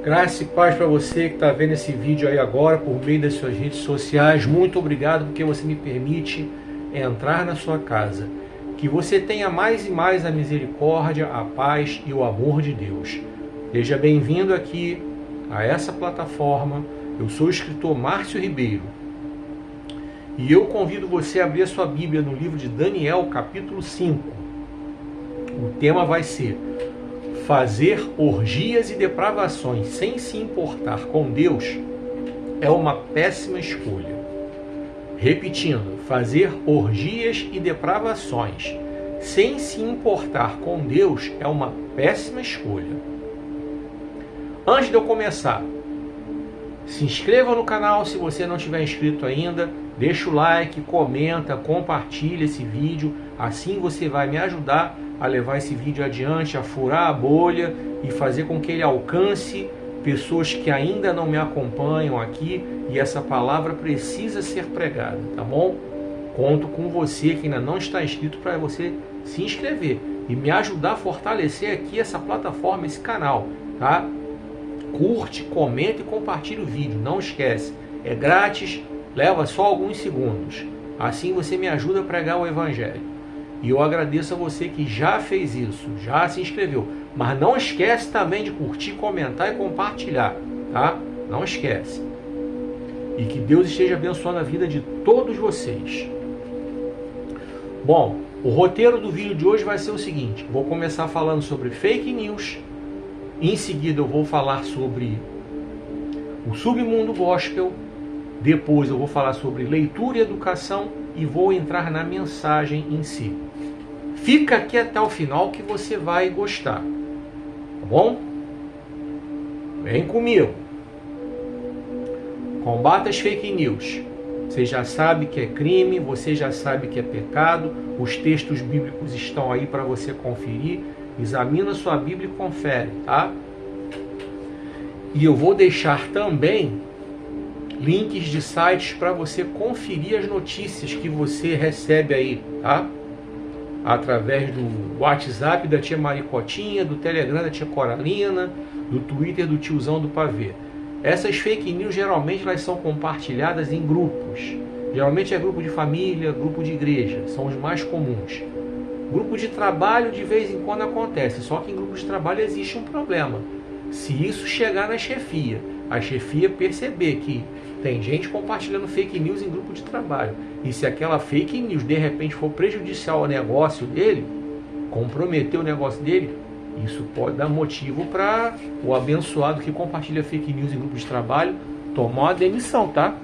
Graça e paz para você que está vendo esse vídeo aí agora por meio das suas redes sociais. Muito obrigado porque você me permite entrar na sua casa. Que você tenha mais e mais a misericórdia, a paz e o amor de Deus. Seja bem-vindo aqui a essa plataforma. Eu sou o escritor Márcio Ribeiro. E eu convido você a abrir a sua Bíblia no livro de Daniel, capítulo 5. O tema vai ser: fazer orgias e depravações sem se importar com Deus é uma péssima escolha. Repetindo, fazer orgias e depravações sem se importar com Deus é uma péssima escolha. Antes de eu começar, se inscreva no canal se você não estiver inscrito ainda, deixa o like, comenta, compartilha esse vídeo, assim você vai me ajudar a levar esse vídeo adiante, a furar a bolha e fazer com que ele alcance pessoas que ainda não me acompanham aqui, e essa palavra precisa ser pregada, tá bom? Conto com você que ainda não está inscrito para você se inscrever e me ajudar a fortalecer aqui essa plataforma, esse canal, tá? Curte, comenta e compartilha o vídeo, não esquece, é grátis, leva só alguns segundos, assim você me ajuda a pregar o Evangelho. E eu agradeço a você que já fez isso, já se inscreveu. Mas não esquece também de curtir, comentar e compartilhar, tá? Não esquece. E que Deus esteja abençoando a vida de todos vocês. Bom, o roteiro do vídeo de hoje vai ser o seguinte: vou começar falando sobre fake news. Em seguida eu vou falar sobre o submundo gospel. Depois eu vou falar sobre leitura e educação e vou entrar na mensagem em si. Fica aqui até o final que você vai gostar, tá bom? Vem comigo. Combata as fake news. Você já sabe que é crime, você já sabe que é pecado. Os textos bíblicos estão aí para você conferir. Examina sua Bíblia e confere, tá? E eu vou deixar também links de sites para você conferir as notícias que você recebe aí, tá? Através do WhatsApp da tia Maricotinha, do Telegram da tia Coralina, do Twitter do tiozão do pavê. Essas fake news geralmente elas são compartilhadas em grupos. Geralmente é grupo de família, grupo de igreja, são os mais comuns. Grupo de trabalho de vez em quando acontece, só que em grupo de trabalho existe um problema. Se isso chegar na chefia, a chefia perceber que tem gente compartilhando fake news em grupo de trabalho, e se aquela fake news de repente for prejudicial ao negócio dele, comprometer o negócio dele, isso pode dar motivo para o abençoado que compartilha fake news em grupo de trabalho tomar uma demissão, tá?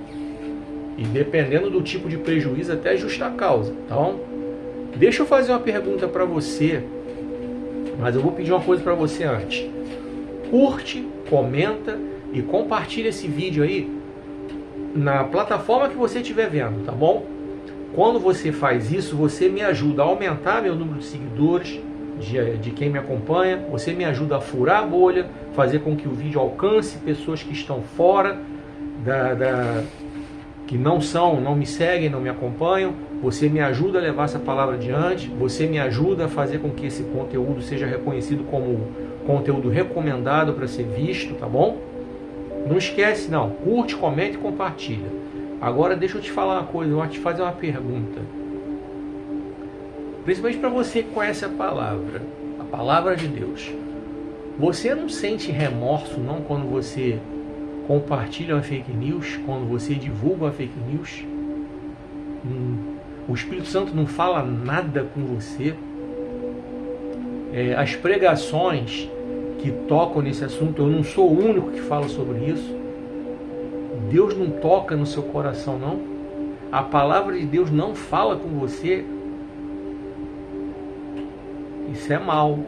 E dependendo do tipo de prejuízo, até justa causa. Então, deixa eu fazer uma pergunta para você, mas eu vou pedir uma coisa para você antes. Curte, comenta e compartilha esse vídeo aí na plataforma que você estiver vendo, tá bom? Quando você faz isso, você me ajuda a aumentar meu número de seguidores, de quem me acompanha, você me ajuda a furar a bolha, fazer com que o vídeo alcance pessoas que estão fora, que não me seguem, não me acompanham. Você me ajuda a levar essa palavra adiante, você me ajuda a fazer com que esse conteúdo seja reconhecido como conteúdo recomendado para ser visto, tá bom? Não esquece não, curte, comenta e compartilha. Agora deixa eu te falar uma coisa, eu vou te fazer uma pergunta. Principalmente para você que conhece a palavra de Deus. Você não sente remorso não quando você compartilha uma fake news, quando você divulga uma fake news? O Espírito Santo não fala nada com você? As pregações que tocam nesse assunto, eu não sou o único que fala sobre isso. Deus não toca no seu coração, não? A palavra de Deus não fala com você? Isso é mal.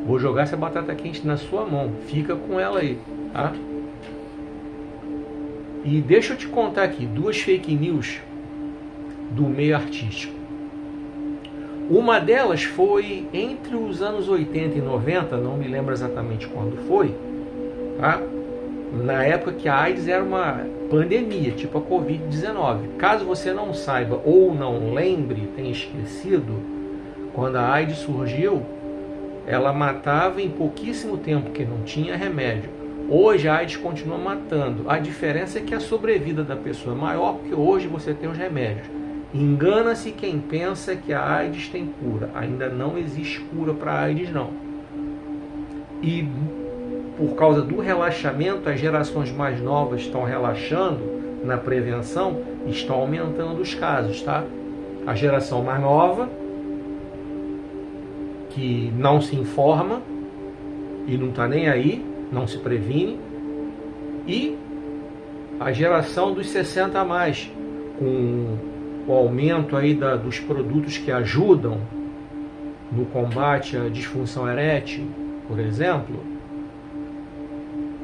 Vou jogar essa batata quente na sua mão. Fica com ela aí, tá? E deixa eu te contar aqui 2 fake news do meio artístico. Uma delas foi entre os anos 80 e 90, não me lembro exatamente quando foi, tá? Na época que a AIDS era uma pandemia, tipo a Covid-19. Caso você não saiba ou não lembre, tenha esquecido, quando a AIDS surgiu, ela matava em pouquíssimo tempo, porque não tinha remédio, Hoje a AIDS continua matando. A diferença é que a sobrevida da pessoa é maior, porque hoje você tem os remédios. Engana-se quem pensa que a AIDS tem cura. Ainda não existe cura para a AIDS, não. E por causa do relaxamento, as gerações mais novas estão relaxando na prevenção, estão aumentando os casos, tá? A geração mais nova, que não se informa e não está nem aí, não se previne, e a geração dos 60 a mais, com o aumento aí dos produtos que ajudam no combate à disfunção erétil, por exemplo,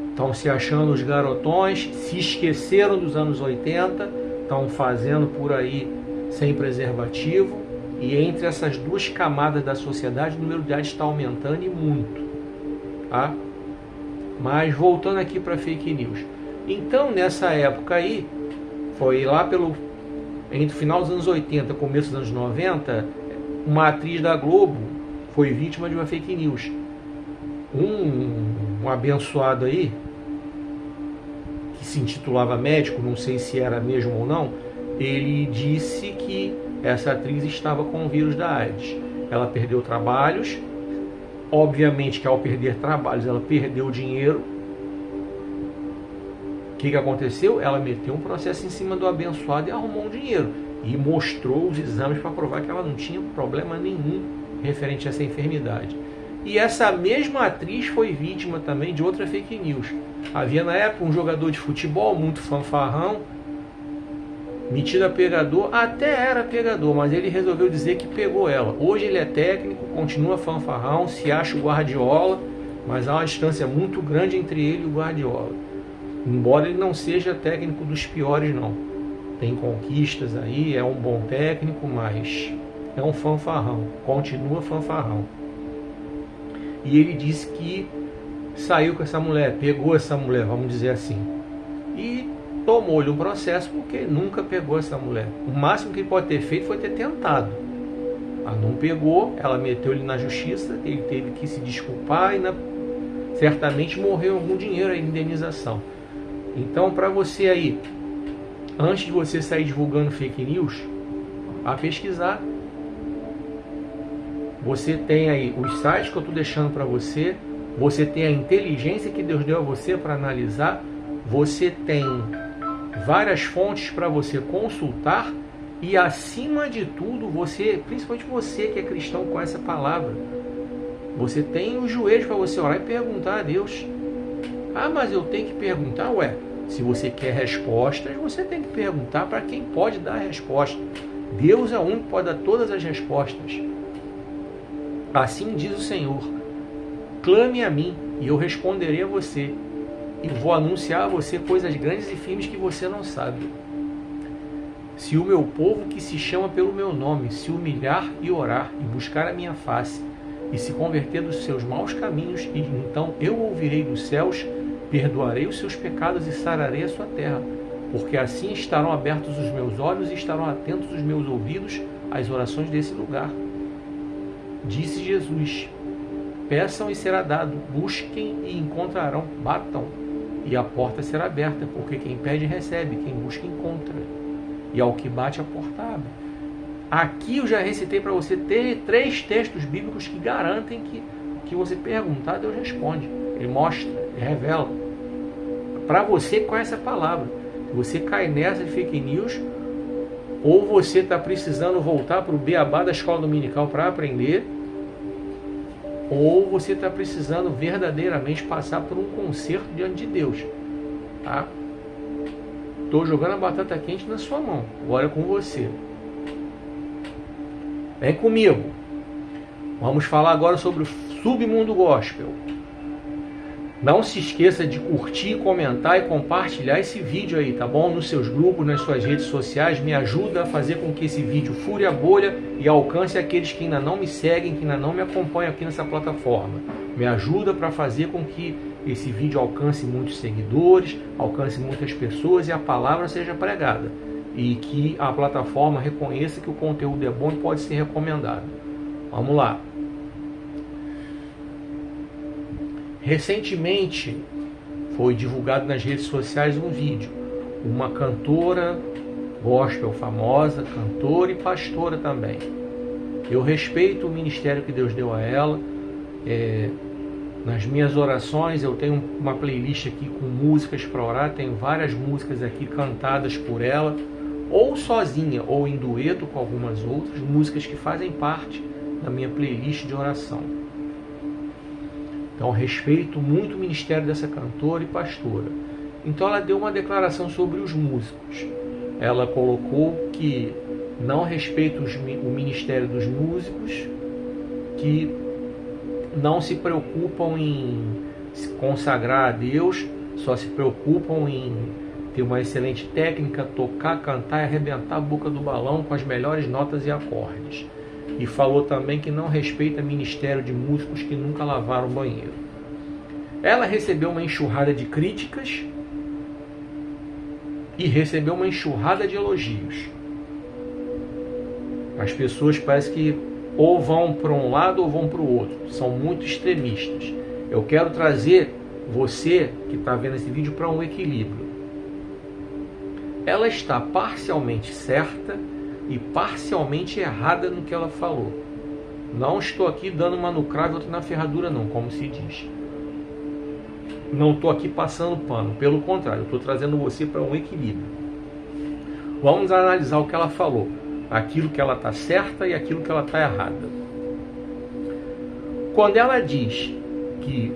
estão se achando os garotões, se esqueceram dos anos 80, estão fazendo por aí sem preservativo, e entre essas duas camadas da sociedade o número de AIDS está aumentando e muito, tá? Mas voltando aqui para fake news. Então nessa época aí, foi lá entre o final dos anos 80 e começo dos anos 90, uma atriz da Globo foi vítima de uma fake news. Um abençoado aí, que se intitulava médico, não sei se era mesmo ou não, ele disse que essa atriz estava com o vírus da AIDS. Ela perdeu trabalhos, obviamente que ao perder trabalhos ela perdeu dinheiro. O que aconteceu? Ela meteu um processo em cima do abençoado e arrumou um dinheiro. E mostrou os exames para provar que ela não tinha problema nenhum referente a essa enfermidade. E essa mesma atriz foi vítima também de outra fake news. Havia na época um jogador de futebol muito fanfarrão, metido a pegador, até era pegador, mas ele resolveu dizer que pegou ela. Hoje ele é técnico, continua fanfarrão, se acha o Guardiola, mas há uma distância muito grande entre ele e o Guardiola. Embora ele não seja técnico dos piores, não. Tem conquistas aí, é um bom técnico, mas é um fanfarrão, continua fanfarrão. E ele disse que saiu com essa mulher, pegou essa mulher, vamos dizer assim. E tomou-lhe um processo porque nunca pegou essa mulher. O máximo que ele pode ter feito foi ter tentado. Ela não pegou, ela meteu ele na justiça, ele teve que se desculpar e certamente morreu algum dinheiro aí, indenização. Então, para você aí, antes de você sair divulgando fake news, a pesquisar. Você tem aí os sites que eu estou deixando para você, você tem a inteligência que Deus deu a você para analisar, você tem várias fontes para você consultar e, acima de tudo, você, principalmente você que é cristão, conhece a palavra, você tem os joelhos para você orar e perguntar a Deus. Ah, mas eu tenho que perguntar? Ué, se você quer respostas, você tem que perguntar para quem pode dar a resposta. Deus é o único que pode dar todas as respostas. Assim diz o Senhor: clame a mim e eu responderei a você, e vou anunciar a você coisas grandes e firmes que você não sabe. Se o meu povo, que se chama pelo meu nome, se humilhar e orar e buscar a minha face e se converter dos seus maus caminhos, e então eu ouvirei dos céus, perdoarei os seus pecados e sararei a sua terra, porque assim estarão abertos os meus olhos e estarão atentos os meus ouvidos às orações desse lugar. Disse Jesus: peçam e será dado, busquem e encontrarão, batam e a porta será aberta, porque quem pede recebe, quem busca encontra, e ao que bate a porta abre. Aqui eu já recitei para você ter 3 textos bíblicos que garantem que você perguntar, Deus responde, Ele mostra, Ele revela. Para você que conhece a palavra, se você cai nessa de fake news, ou você está precisando voltar para o beabá da escola dominical para aprender, ou você está precisando verdadeiramente passar por um concerto diante de Deus, tá? Estou jogando a batata quente na sua mão, agora é com você. Vem comigo. Vamos falar agora sobre o Submundo Gospel. Não se esqueça de curtir, comentar e compartilhar esse vídeo aí, tá bom? Nos seus grupos, nas suas redes sociais. Me ajuda a fazer com que esse vídeo fure a bolha e alcance aqueles que ainda não me seguem, que ainda não me acompanham aqui nessa plataforma. Me ajuda para fazer com que esse vídeo alcance muitos seguidores, alcance muitas pessoas e a palavra seja pregada. E que a plataforma reconheça que o conteúdo é bom e pode ser recomendado. Vamos lá. Recentemente foi divulgado nas redes sociais um vídeo. Uma cantora gospel famosa, cantora e pastora também. Eu respeito o ministério que Deus deu a ela. Nas minhas orações eu tenho uma playlist aqui com músicas para orar, tenho várias músicas aqui cantadas por ela, ou sozinha, ou em dueto com algumas outras, músicas que fazem parte da minha playlist de oração. Então respeito muito o ministério dessa cantora e pastora. Então ela deu uma declaração sobre os músicos. Ela colocou que não respeita o ministério dos músicos, que não se preocupam em se consagrar a Deus, só se preocupam em ter uma excelente técnica, tocar, cantar e arrebentar a boca do balão com as melhores notas e acordes. E falou também que não respeita o ministério de músicos que nunca lavaram o banheiro. Ela recebeu uma enxurrada de críticas e recebeu uma enxurrada de elogios. As pessoas parecem que ou vão para um lado ou vão para o outro. São muito extremistas. Eu quero trazer você que está vendo esse vídeo para um equilíbrio. Ela está parcialmente certa e parcialmente errada no que ela falou. Não estou aqui dando uma no cravo e outra na ferradura não, como se diz. Não estou aqui passando pano. Pelo contrário, eu estou trazendo você para um equilíbrio. Vamos analisar o que ela falou. Aquilo que ela está certa e aquilo que ela está errada. Quando ela diz que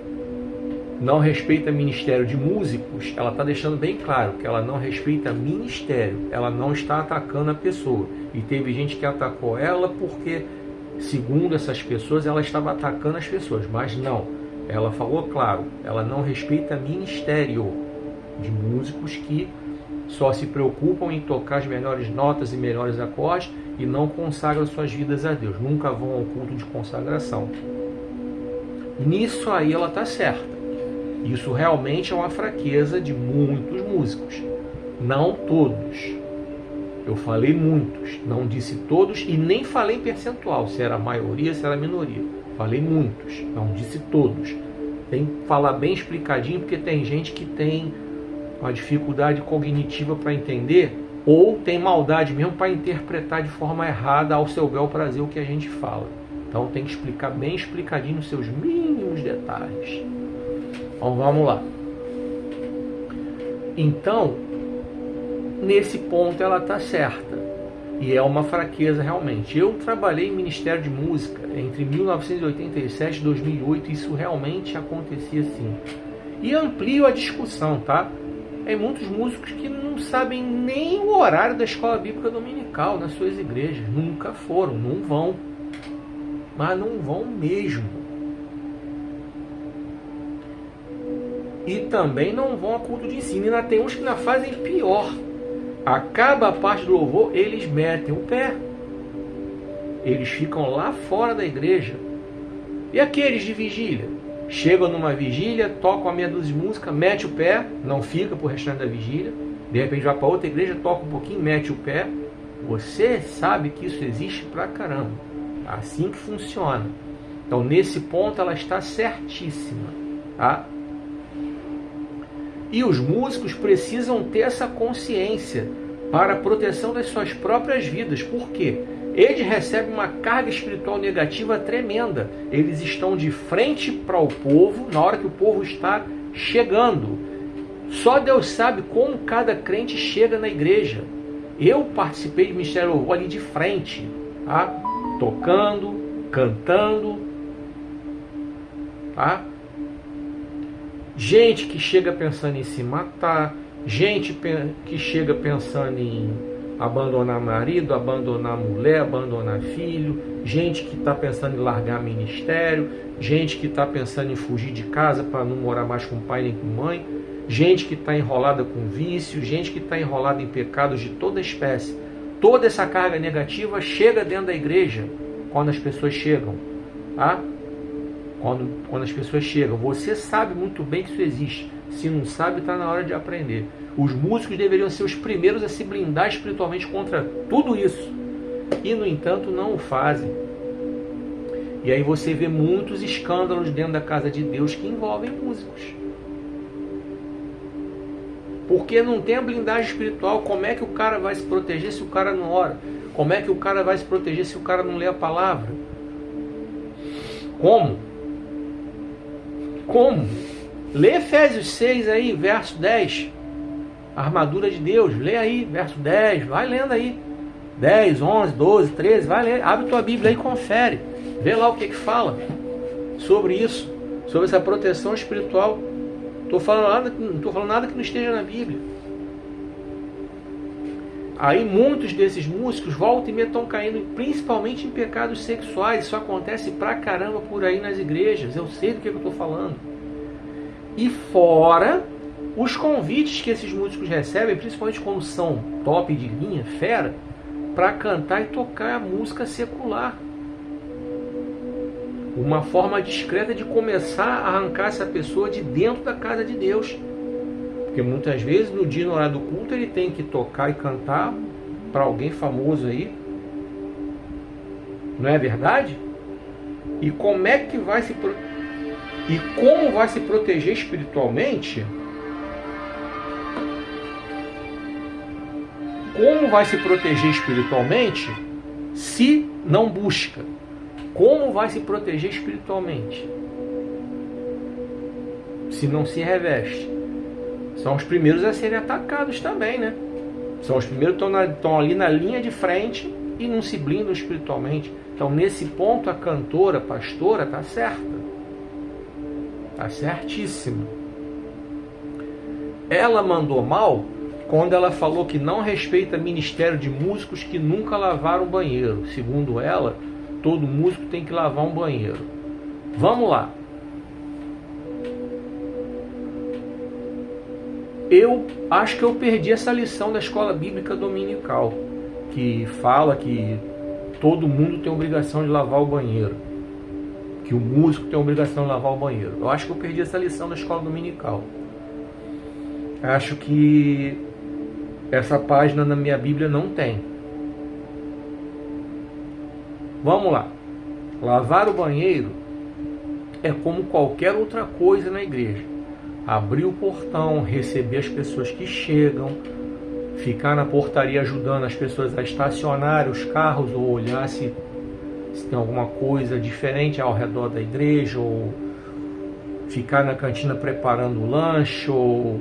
não respeita ministério de músicos, ela está deixando bem claro que ela não respeita ministério, ela não está atacando a pessoa. E teve gente que atacou ela porque, segundo essas pessoas, ela estava atacando as pessoas, mas não. Ela falou claro, ela não respeita ministério de músicos que só se preocupam em tocar as melhores notas e melhores acordes e não consagram suas vidas a Deus. Nunca vão ao culto de consagração. Nisso aí ela está certa. Isso realmente é uma fraqueza de muitos músicos. Não todos. Eu falei muitos, não disse todos e nem falei em percentual, se era maioria, se era minoria. Falei muitos, não disse todos. Tem que falar bem explicadinho porque tem gente que tem uma dificuldade cognitiva para entender ou tem maldade mesmo para interpretar de forma errada ao seu bel prazer o que a gente fala. Então tem que explicar bem explicadinho nos seus mínimos detalhes. Então vamos lá. Então, nesse ponto ela está certa. E é uma fraqueza realmente. Eu trabalhei em Ministério de Música entre 1987 e 2008. E isso realmente acontecia assim. E amplio a discussão, tá? Tem muitos músicos que não sabem nem o horário da escola bíblica dominical nas suas igrejas. Nunca foram, não vão. Mas não vão mesmo. E também não vão a culto de ensino. E ainda tem uns que ainda fazem pior. Acaba a parte do louvor, eles metem o pé. Eles ficam lá fora da igreja. E aqueles de vigília? Chegam numa vigília, tocam a meia dúzia de música, mete o pé, não fica pro restante da vigília. De repente vai para outra igreja, toca um pouquinho, mete o pé. Você sabe que isso existe pra caramba. É assim que funciona. Então nesse ponto ela está certíssima, tá? E os músicos precisam ter essa consciência para a proteção das suas próprias vidas. Por quê? Eles recebem uma carga espiritual negativa tremenda. Eles estão de frente para o povo na hora que o povo está chegando. Só Deus sabe como cada crente chega na igreja. Eu participei de Ministério Louvor ali de frente, tá? Tocando, cantando, tá? Gente que chega pensando em se matar, gente que chega pensando em abandonar marido, abandonar mulher, abandonar filho, gente que está pensando em largar ministério, gente que está pensando em fugir de casa para não morar mais com pai nem com mãe, gente que está enrolada com vício, gente que está enrolada em pecados de toda espécie. Toda essa carga negativa chega dentro da igreja quando as pessoas chegam, tá? Quando as pessoas chegam, você sabe muito bem que isso existe. Se não sabe, está na hora de aprender. Os músicos deveriam ser os primeiros a se blindar espiritualmente contra tudo isso. E, no entanto, não o fazem. E aí você vê muitos escândalos dentro da casa de Deus que envolvem músicos. Porque não tem a blindagem espiritual. Como é que o cara vai se proteger se o cara não ora? Como é que o cara vai se proteger se o cara não lê a palavra? Como? Como? Lê Efésios 6 aí, verso 10. A armadura de Deus. Lê aí, verso 10. Vai lendo aí. 10, 11, 12, 13. Vai ler. Abre tua Bíblia aí e confere. Vê lá o que fala sobre isso. Sobre essa proteção espiritual. Não estou falando nada que não esteja na Bíblia. Aí muitos desses músicos voltam e meia estão caindo principalmente em pecados sexuais. Isso acontece pra caramba por aí nas igrejas. Eu sei do que eu estou falando. E fora os convites que esses músicos recebem, principalmente quando são top de linha, fera, para cantar e tocar a música secular. Uma forma discreta de começar a arrancar essa pessoa de dentro da casa de Deus. Porque muitas vezes no dia, no horário do culto, ele tem que tocar e cantar para alguém famoso aí. Não é verdade? E como é que vai se como vai se proteger espiritualmente? Como vai se proteger espiritualmente se não busca? Como vai se proteger espiritualmente se não se reveste? São os primeiros a serem atacados também, né? São os primeiros que estão ali na linha de frente e não se blindam espiritualmente. Então, nesse ponto, a cantora, a pastora, está certa. Está certíssima. Ela mandou mal quando ela falou que não respeita ministério de músicos que nunca lavaram banheiro. Segundo ela, todo músico tem que lavar um banheiro. Vamos lá. Eu acho que eu perdi essa lição da escola bíblica dominical, que fala que todo mundo tem obrigação de lavar o banheiro, que o músico tem obrigação de lavar o banheiro. Eu acho que eu perdi essa lição da escola dominical. Acho que essa página na minha Bíblia não tem. Vamos lá. Lavar o banheiro é como qualquer outra coisa na igreja. Abrir o portão, receber as pessoas que chegam, ficar na portaria ajudando as pessoas a estacionar os carros ou olhar se tem alguma coisa diferente ao redor da igreja, ou ficar na cantina preparando o lanche, ou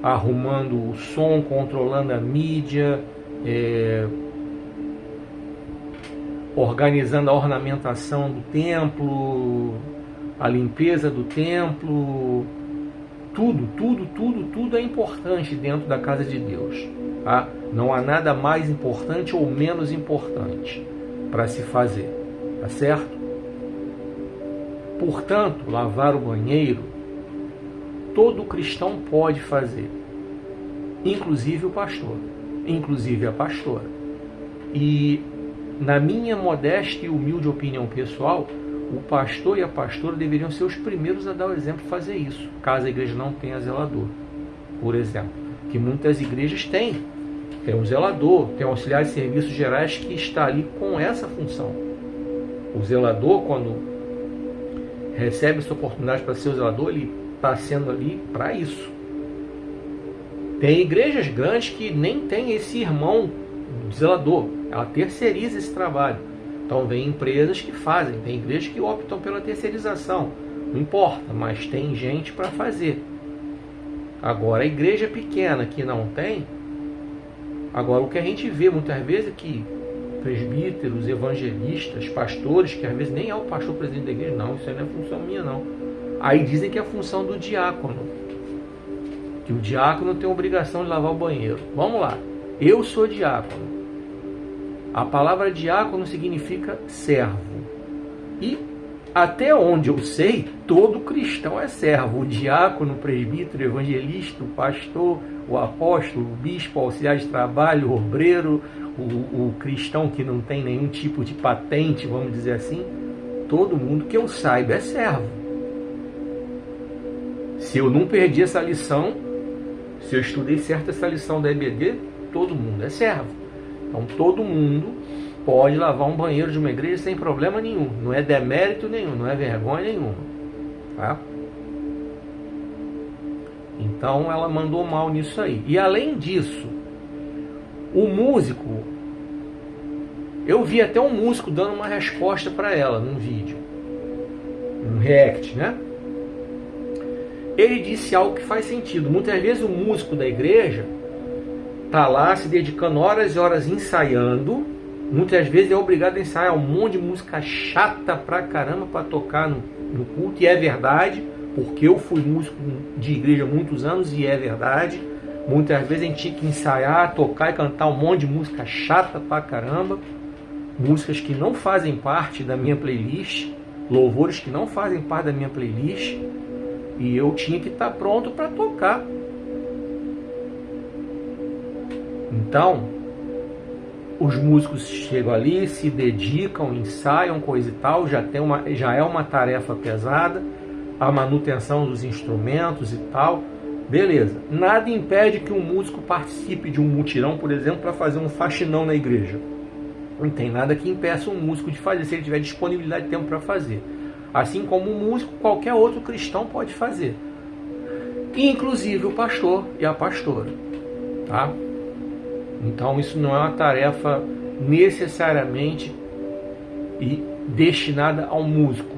arrumando o som, controlando a mídia, organizando a ornamentação do templo, a limpeza do templo. Tudo é importante dentro da casa de Deus. Tá? Não há nada mais importante ou menos importante para se fazer. Tá certo? Portanto, lavar o banheiro, todo cristão pode fazer. Inclusive o pastor. Inclusive a pastora. E, na minha modesta e humilde opinião pessoal, o pastor e a pastora deveriam ser os primeiros a dar o exemplo de fazer isso, caso a igreja não tenha zelador, por exemplo. Que muitas igrejas têm. Tem um zelador, tem um auxiliar de serviços gerais que está ali com essa função. O zelador, quando recebe essa oportunidade para ser o zelador, ele está sendo ali para isso. Tem igrejas grandes que nem tem esse irmão zelador, ela terceiriza esse trabalho. Então vem empresas que fazem, tem igrejas que optam pela terceirização, não importa, mas tem gente para fazer. Agora a igreja pequena que não tem, agora o que a gente vê muitas vezes é que presbíteros, evangelistas, pastores, que às vezes nem é o pastor presidente da igreja, não, isso aí não é função minha não. Aí dizem que é a função do diácono, que o diácono tem a obrigação de lavar o banheiro. Vamos lá, eu sou diácono. A palavra diácono significa servo. E até onde eu sei, todo cristão é servo. O diácono, o presbítero, o evangelista, o pastor, o apóstolo, o bispo, o auxiliar de trabalho, o obreiro, o cristão que não tem nenhum tipo de patente, vamos dizer assim, todo mundo que eu saiba é servo. Se eu não perdi essa lição, se eu estudei certo essa lição da EBD, todo mundo é servo. Então todo mundo pode lavar um banheiro de uma igreja sem problema nenhum. Não é demérito nenhum, não é vergonha nenhuma. Tá? Então ela mandou mal nisso aí. E além disso, o músico, eu vi até um músico dando uma resposta para ela num vídeo, um react, né? Ele disse algo que faz sentido. Muitas vezes o músico da igreja tá lá se dedicando horas e horas ensaiando. Muitas vezes é obrigado a ensaiar um monte de música chata pra caramba para tocar no culto. E é verdade, porque eu fui músico de igreja há muitos anos e é verdade. Muitas vezes a gente tinha que ensaiar, tocar e cantar um monte de música chata pra caramba. Músicas que não fazem parte da minha playlist, louvores que não fazem parte da minha playlist. E eu tinha que estar pronto para tocar. Então, os músicos chegam ali, se dedicam, ensaiam, coisa e tal, já é uma tarefa pesada, a manutenção dos instrumentos e tal, beleza. Nada impede que um músico participe de um mutirão, por exemplo, para fazer um faxinão na igreja. Não tem nada que impeça um músico de fazer, se ele tiver disponibilidade de tempo para fazer. Assim como um músico, qualquer outro cristão pode fazer. Inclusive o pastor e a pastora. Tá? Então isso não é uma tarefa necessariamente destinada ao músico.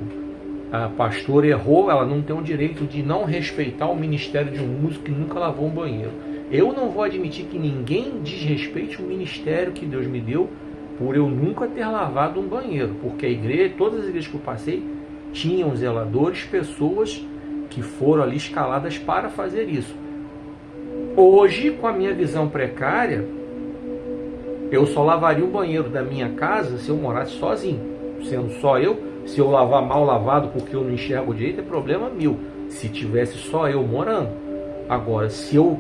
A pastora errou, ela não tem o direito de não respeitar o ministério de um músico que nunca lavou um banheiro. Eu não vou admitir que ninguém desrespeite o ministério que Deus me deu por eu nunca ter lavado um banheiro. Porque a igreja, todas as igrejas que eu passei, tinham zeladores, pessoas que foram ali escaladas para fazer isso. Hoje, com a minha visão precária, eu só lavaria o banheiro da minha casa se eu morasse sozinho. Sendo só eu, se eu lavar mal lavado porque eu não enxergo direito, é problema meu. Se tivesse só eu morando. Agora, se eu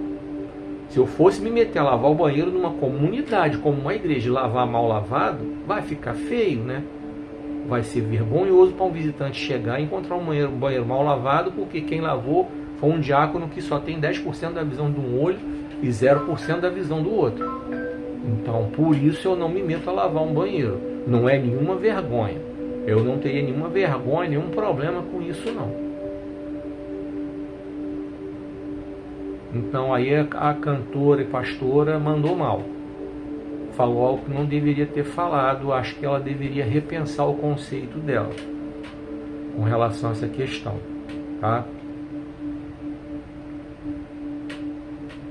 fosse me meter a lavar o banheiro numa comunidade, como uma igreja, e lavar mal lavado, vai ficar feio, né? Vai ser vergonhoso para um visitante chegar e encontrar um banheiro mal lavado, porque quem lavou foi um diácono que só tem 10% da visão de um olho e 0% da visão do outro. Então, por isso eu não me meto a lavar um banheiro. Não é nenhuma vergonha. Eu não teria nenhuma vergonha, nenhum problema com isso, não. Então, aí a cantora e pastora mandou mal. Falou algo que não deveria ter falado. Acho que ela deveria repensar o conceito dela com relação a essa questão, tá?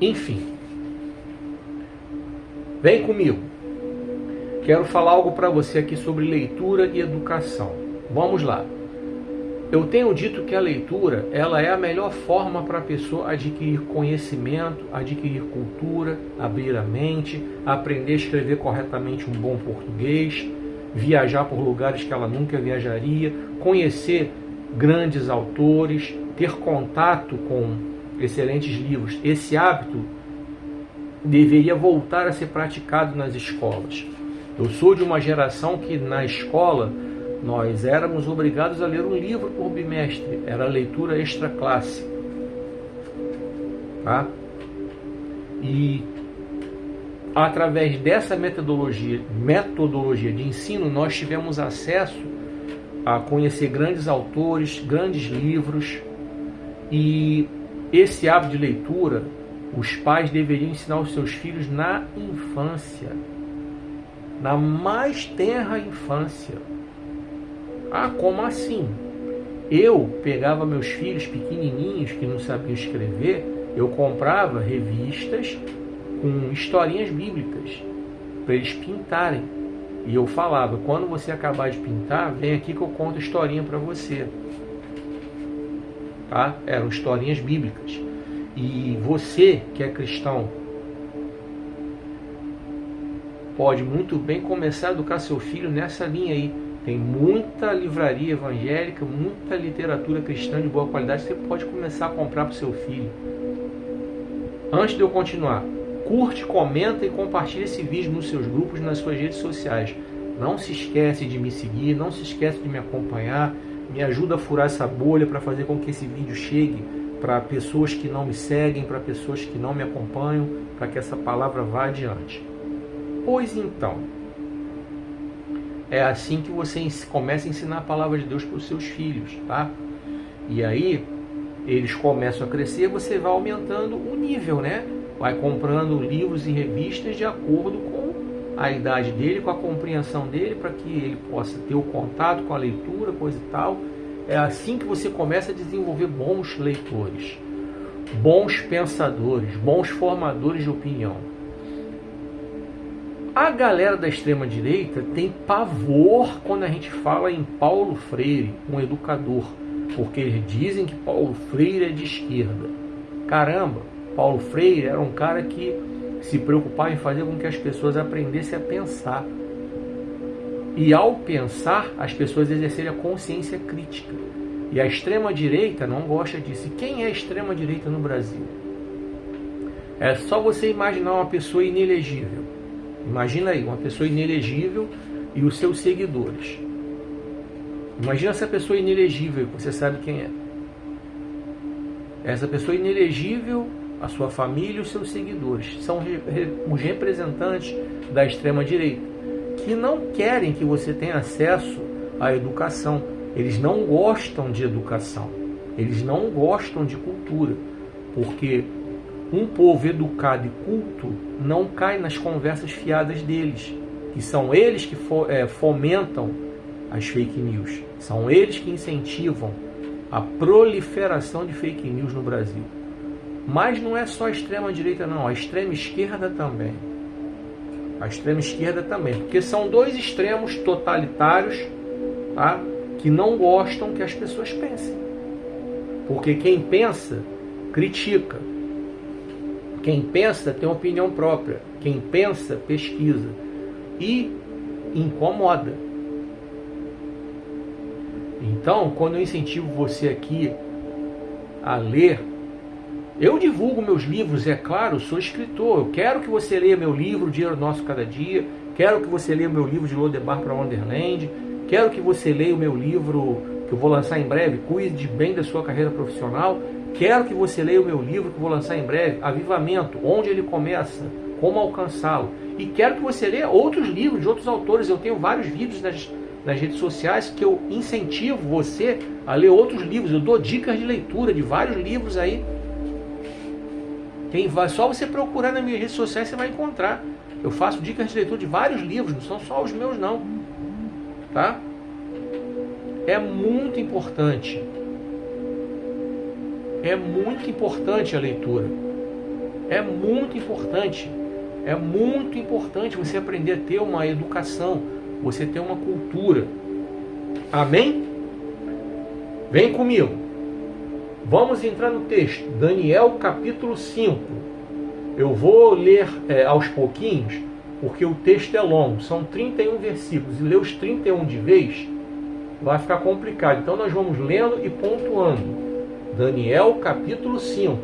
Enfim, vem comigo. Quero falar algo para você aqui sobre leitura e educação. Vamos lá. Eu tenho dito que a leitura, ela é a melhor forma para a pessoa adquirir conhecimento, adquirir cultura, abrir a mente, aprender a escrever corretamente um bom português, viajar por lugares que ela nunca viajaria, conhecer grandes autores, ter contato com excelentes livros. Esse hábito deveria voltar a ser praticado nas escolas. Eu sou de uma geração que na escola nós éramos obrigados a ler um livro por bimestre. Era a leitura extra classe. Tá? E através dessa metodologia de ensino, nós tivemos acesso a conhecer grandes autores, grandes livros. E esse hábito de leitura, os pais deveriam ensinar os seus filhos na infância. Na mais tenra infância. Ah, como assim? Eu pegava meus filhos pequenininhos que não sabiam escrever, eu comprava revistas com historinhas bíblicas para eles pintarem. E eu falava, quando você acabar de pintar, vem aqui que eu conto historinha para você. Tá? Eram historinhas bíblicas. E você que é cristão pode muito bem começar a educar seu filho nessa linha aí. Tem muita livraria evangélica, muita literatura cristã de boa qualidade que você pode começar a comprar para o seu filho. Antes de eu continuar, curte, comenta e compartilha esse vídeo nos seus grupos, nas suas redes sociais. Não se esquece de me seguir, não se esquece de me acompanhar. Me ajuda a furar essa bolha para fazer com que esse vídeo chegue para pessoas que não me seguem, para pessoas que não me acompanham, para que essa palavra vá adiante. Pois então, é assim que você começa a ensinar a palavra de Deus para os seus filhos, tá? E aí, eles começam a crescer, você vai aumentando o nível, né? Vai comprando livros e revistas de acordo com a idade dele, com a compreensão dele, para que ele possa ter o contato com a leitura, coisa e tal. É assim que você começa a desenvolver bons leitores, bons pensadores, bons formadores de opinião. A galera da extrema-direita tem pavor quando a gente fala em Paulo Freire, um educador, porque eles dizem que Paulo Freire é de esquerda. Caramba, Paulo Freire era um cara que se preocupava em fazer com que as pessoas aprendessem a pensar. E ao pensar, as pessoas exercerem a consciência crítica. E a extrema-direita não gosta disso. E quem é a extrema-direita no Brasil? É só você imaginar uma pessoa inelegível. Imagina aí, uma pessoa inelegível e os seus seguidores. Imagina essa pessoa inelegível, você sabe quem é. Essa pessoa inelegível, a sua família e os seus seguidores. São os representantes da extrema-direita, que não querem que você tenha acesso à educação. Eles não gostam de educação. Eles não gostam de cultura. Porque um povo educado e culto não cai nas conversas fiadas deles, que são eles que fomentam as fake news. São eles que incentivam a proliferação de fake news no Brasil. Mas não é só a extrema-direita não, a extrema-esquerda também. A extrema-esquerda também, porque são dois extremos totalitários, tá? Que não gostam que as pessoas pensem. Porque quem pensa, critica. Quem pensa tem opinião própria. Quem pensa, pesquisa. E incomoda. Então, quando eu incentivo você aqui a ler, eu divulgo meus livros, é claro, sou escritor. Eu quero que você leia meu livro, Dinheiro Nosso Cada Dia. Quero que você leia o meu livro de Lodebar para Wonderland. Quero que você leia o meu livro, que eu vou lançar em breve, Cuide bem da sua carreira profissional. Quero que você leia o meu livro, que eu vou lançar em breve, Avivamento, onde ele começa, como alcançá-lo. E quero que você leia outros livros de outros autores. Eu tenho vários vídeos nas redes sociais que eu incentivo você a ler outros livros. Eu dou dicas de leitura de vários livros aí. Só você procurar nas minhas redes sociais você vai encontrar. Eu faço dicas de leitura de vários livros, não são só os meus não. Tá? É muito importante. É muito importante a leitura. É muito importante. É muito importante você aprender a ter uma educação, você ter uma cultura. Amém? Vem comigo. Vamos entrar no texto. Daniel capítulo 5. Eu vou ler aos pouquinhos, porque o texto é longo. São 31 versículos. E ler os 31 de vez vai ficar complicado. Então nós vamos lendo e pontuando. Daniel capítulo 5.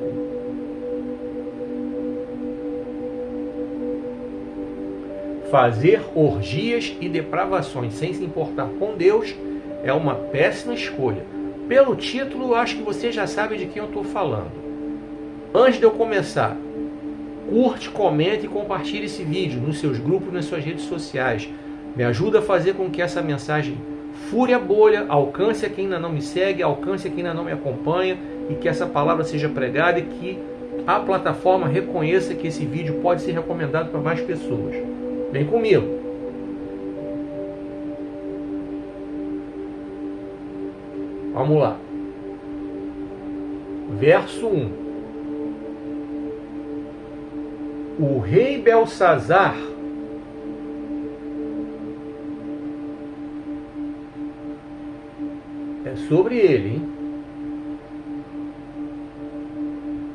Fazer orgias e depravações sem se importar com Deus é uma péssima escolha. Pelo título, acho que você já sabe de quem eu estou falando. Antes de eu começar, curte, comente e compartilhe esse vídeo nos seus grupos, nas suas redes sociais. Me ajuda a fazer com que essa mensagem fure a bolha, alcance a quem ainda não me segue, alcance a quem ainda não me acompanha, e que essa palavra seja pregada e que a plataforma reconheça que esse vídeo pode ser recomendado para mais pessoas. Vem comigo. Vamos lá. Verso 1. O rei Belsazar é sobre ele, hein?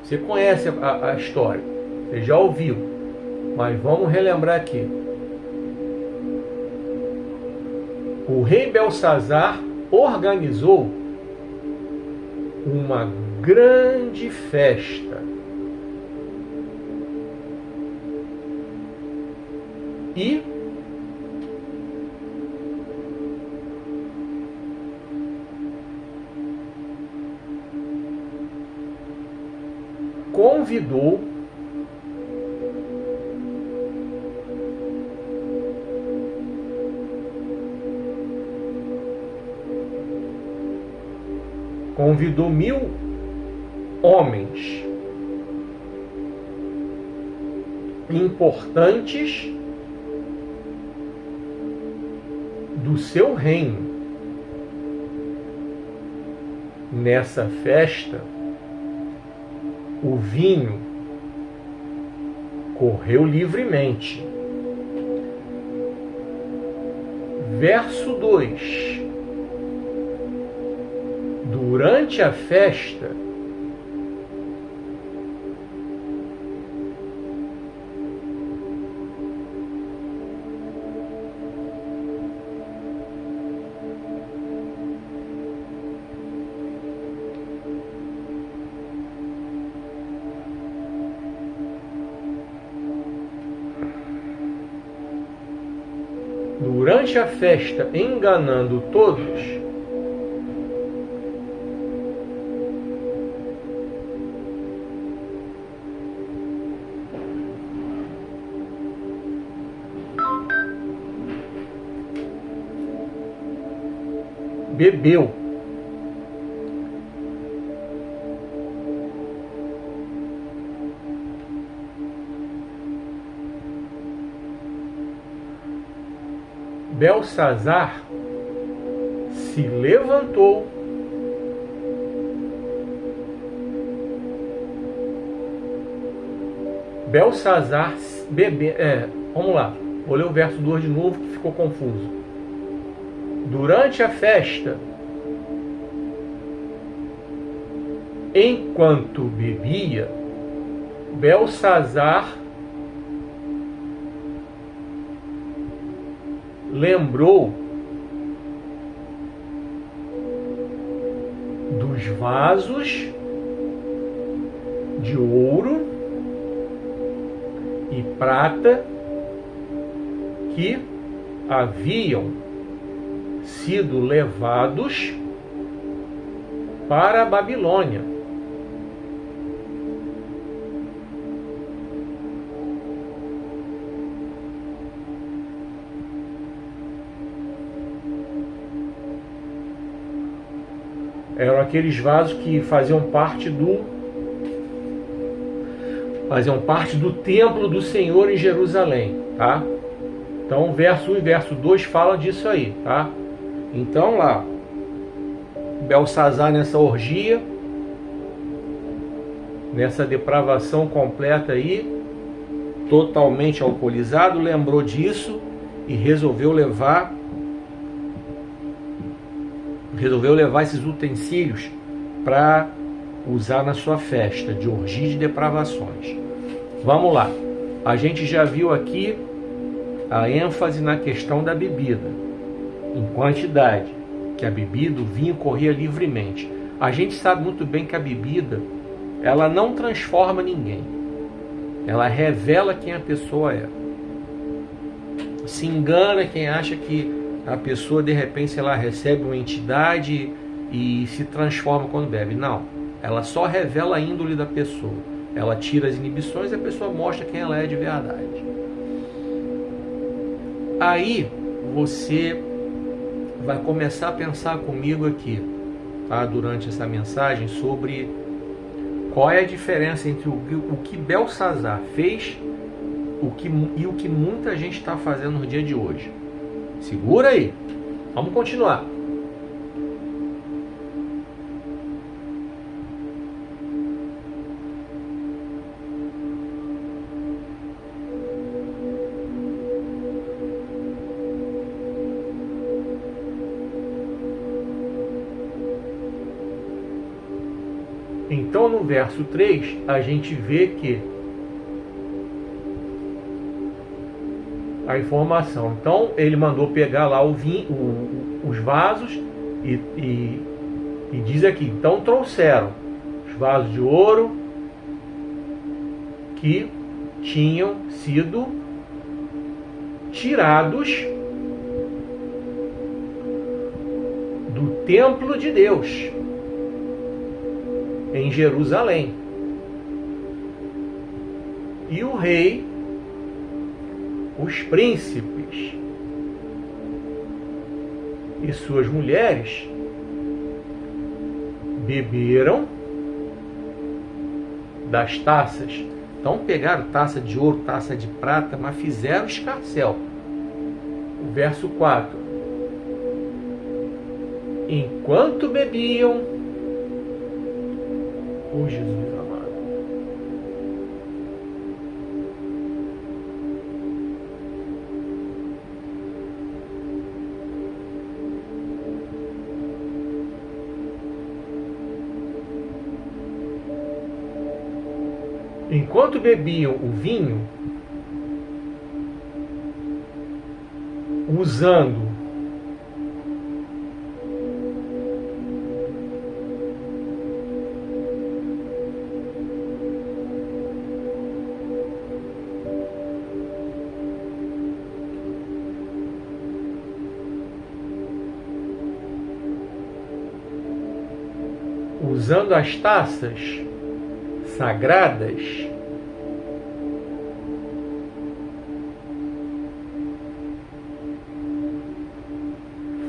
Você conhece a história, você já ouviu, mas vamos relembrar aqui. O rei Belsazar organizou uma grande festa e convidou 1000 homens importantes do seu reino. Nessa festa, o vinho correu livremente. Verso 2. Durante a festa, enganando todos, bebeu. Belsazar se levantou Belsazar vamos lá, vou ler o verso 2 de novo que ficou confuso. Durante a festa, enquanto bebia, Belsazar lembrou dos vasos de ouro e prata que haviam sido levados para a Babilônia. Eram aqueles vasos que faziam parte do templo do Senhor em Jerusalém, tá? Então, verso 1 e verso 2 falam disso aí, tá? Então, lá, Belsazar nessa orgia, nessa depravação completa aí, totalmente alcoolizado, lembrou disso e resolveu levar esses utensílios para usar na sua festa de orgia de depravações. Vamos lá. A gente já viu aqui a ênfase na questão da bebida, em quantidade, que a bebida, o vinho corria livremente. A gente sabe muito bem que a bebida, ela não transforma ninguém. Ela revela quem a pessoa é. Se engana quem acha que a pessoa, de repente, ela recebe uma entidade e se transforma quando bebe. Não. Ela só revela a índole da pessoa. Ela tira as inibições e a pessoa mostra quem ela é de verdade. Aí, você vai começar a pensar comigo aqui, tá? Durante essa mensagem, sobre qual é a diferença entre o que Belsazar fez e o que muita gente está fazendo no dia de hoje. Segura aí, vamos continuar. Então, no verso 3, a gente vê que a informação. Então, ele mandou pegar lá o vinho, os vasos e diz aqui, então trouxeram os vasos de ouro que tinham sido tirados do templo de Deus em Jerusalém. E o rei, os príncipes e suas mulheres beberam das taças. Então pegaram taça de ouro, taça de prata, mas fizeram escarcéu. O verso 4. Enquanto bebiam, o Jesus amado. Enquanto bebiam o vinho, usando as taças sagradas,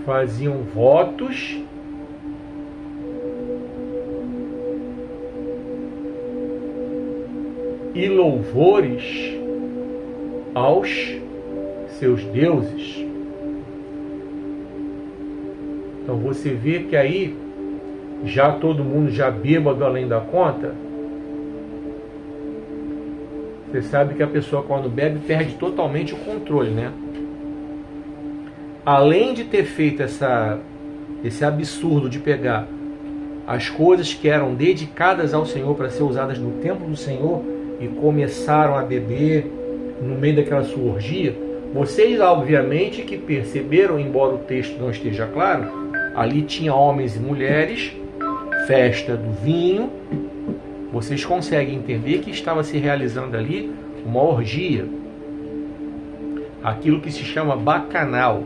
faziam votos e louvores aos seus deuses. Então você vê que aí já todo mundo já bêbado além da conta. Você sabe que a pessoa quando bebe perde totalmente o controle, né? Além de ter feito esse absurdo de pegar as coisas que eram dedicadas ao Senhor para ser usadas no templo do Senhor e começaram a beber no meio daquela sua orgia, vocês obviamente que perceberam, embora o texto não esteja claro, ali tinha homens e mulheres, festa do vinho. Vocês conseguem entender que estava se realizando ali uma orgia, aquilo que se chama bacanal.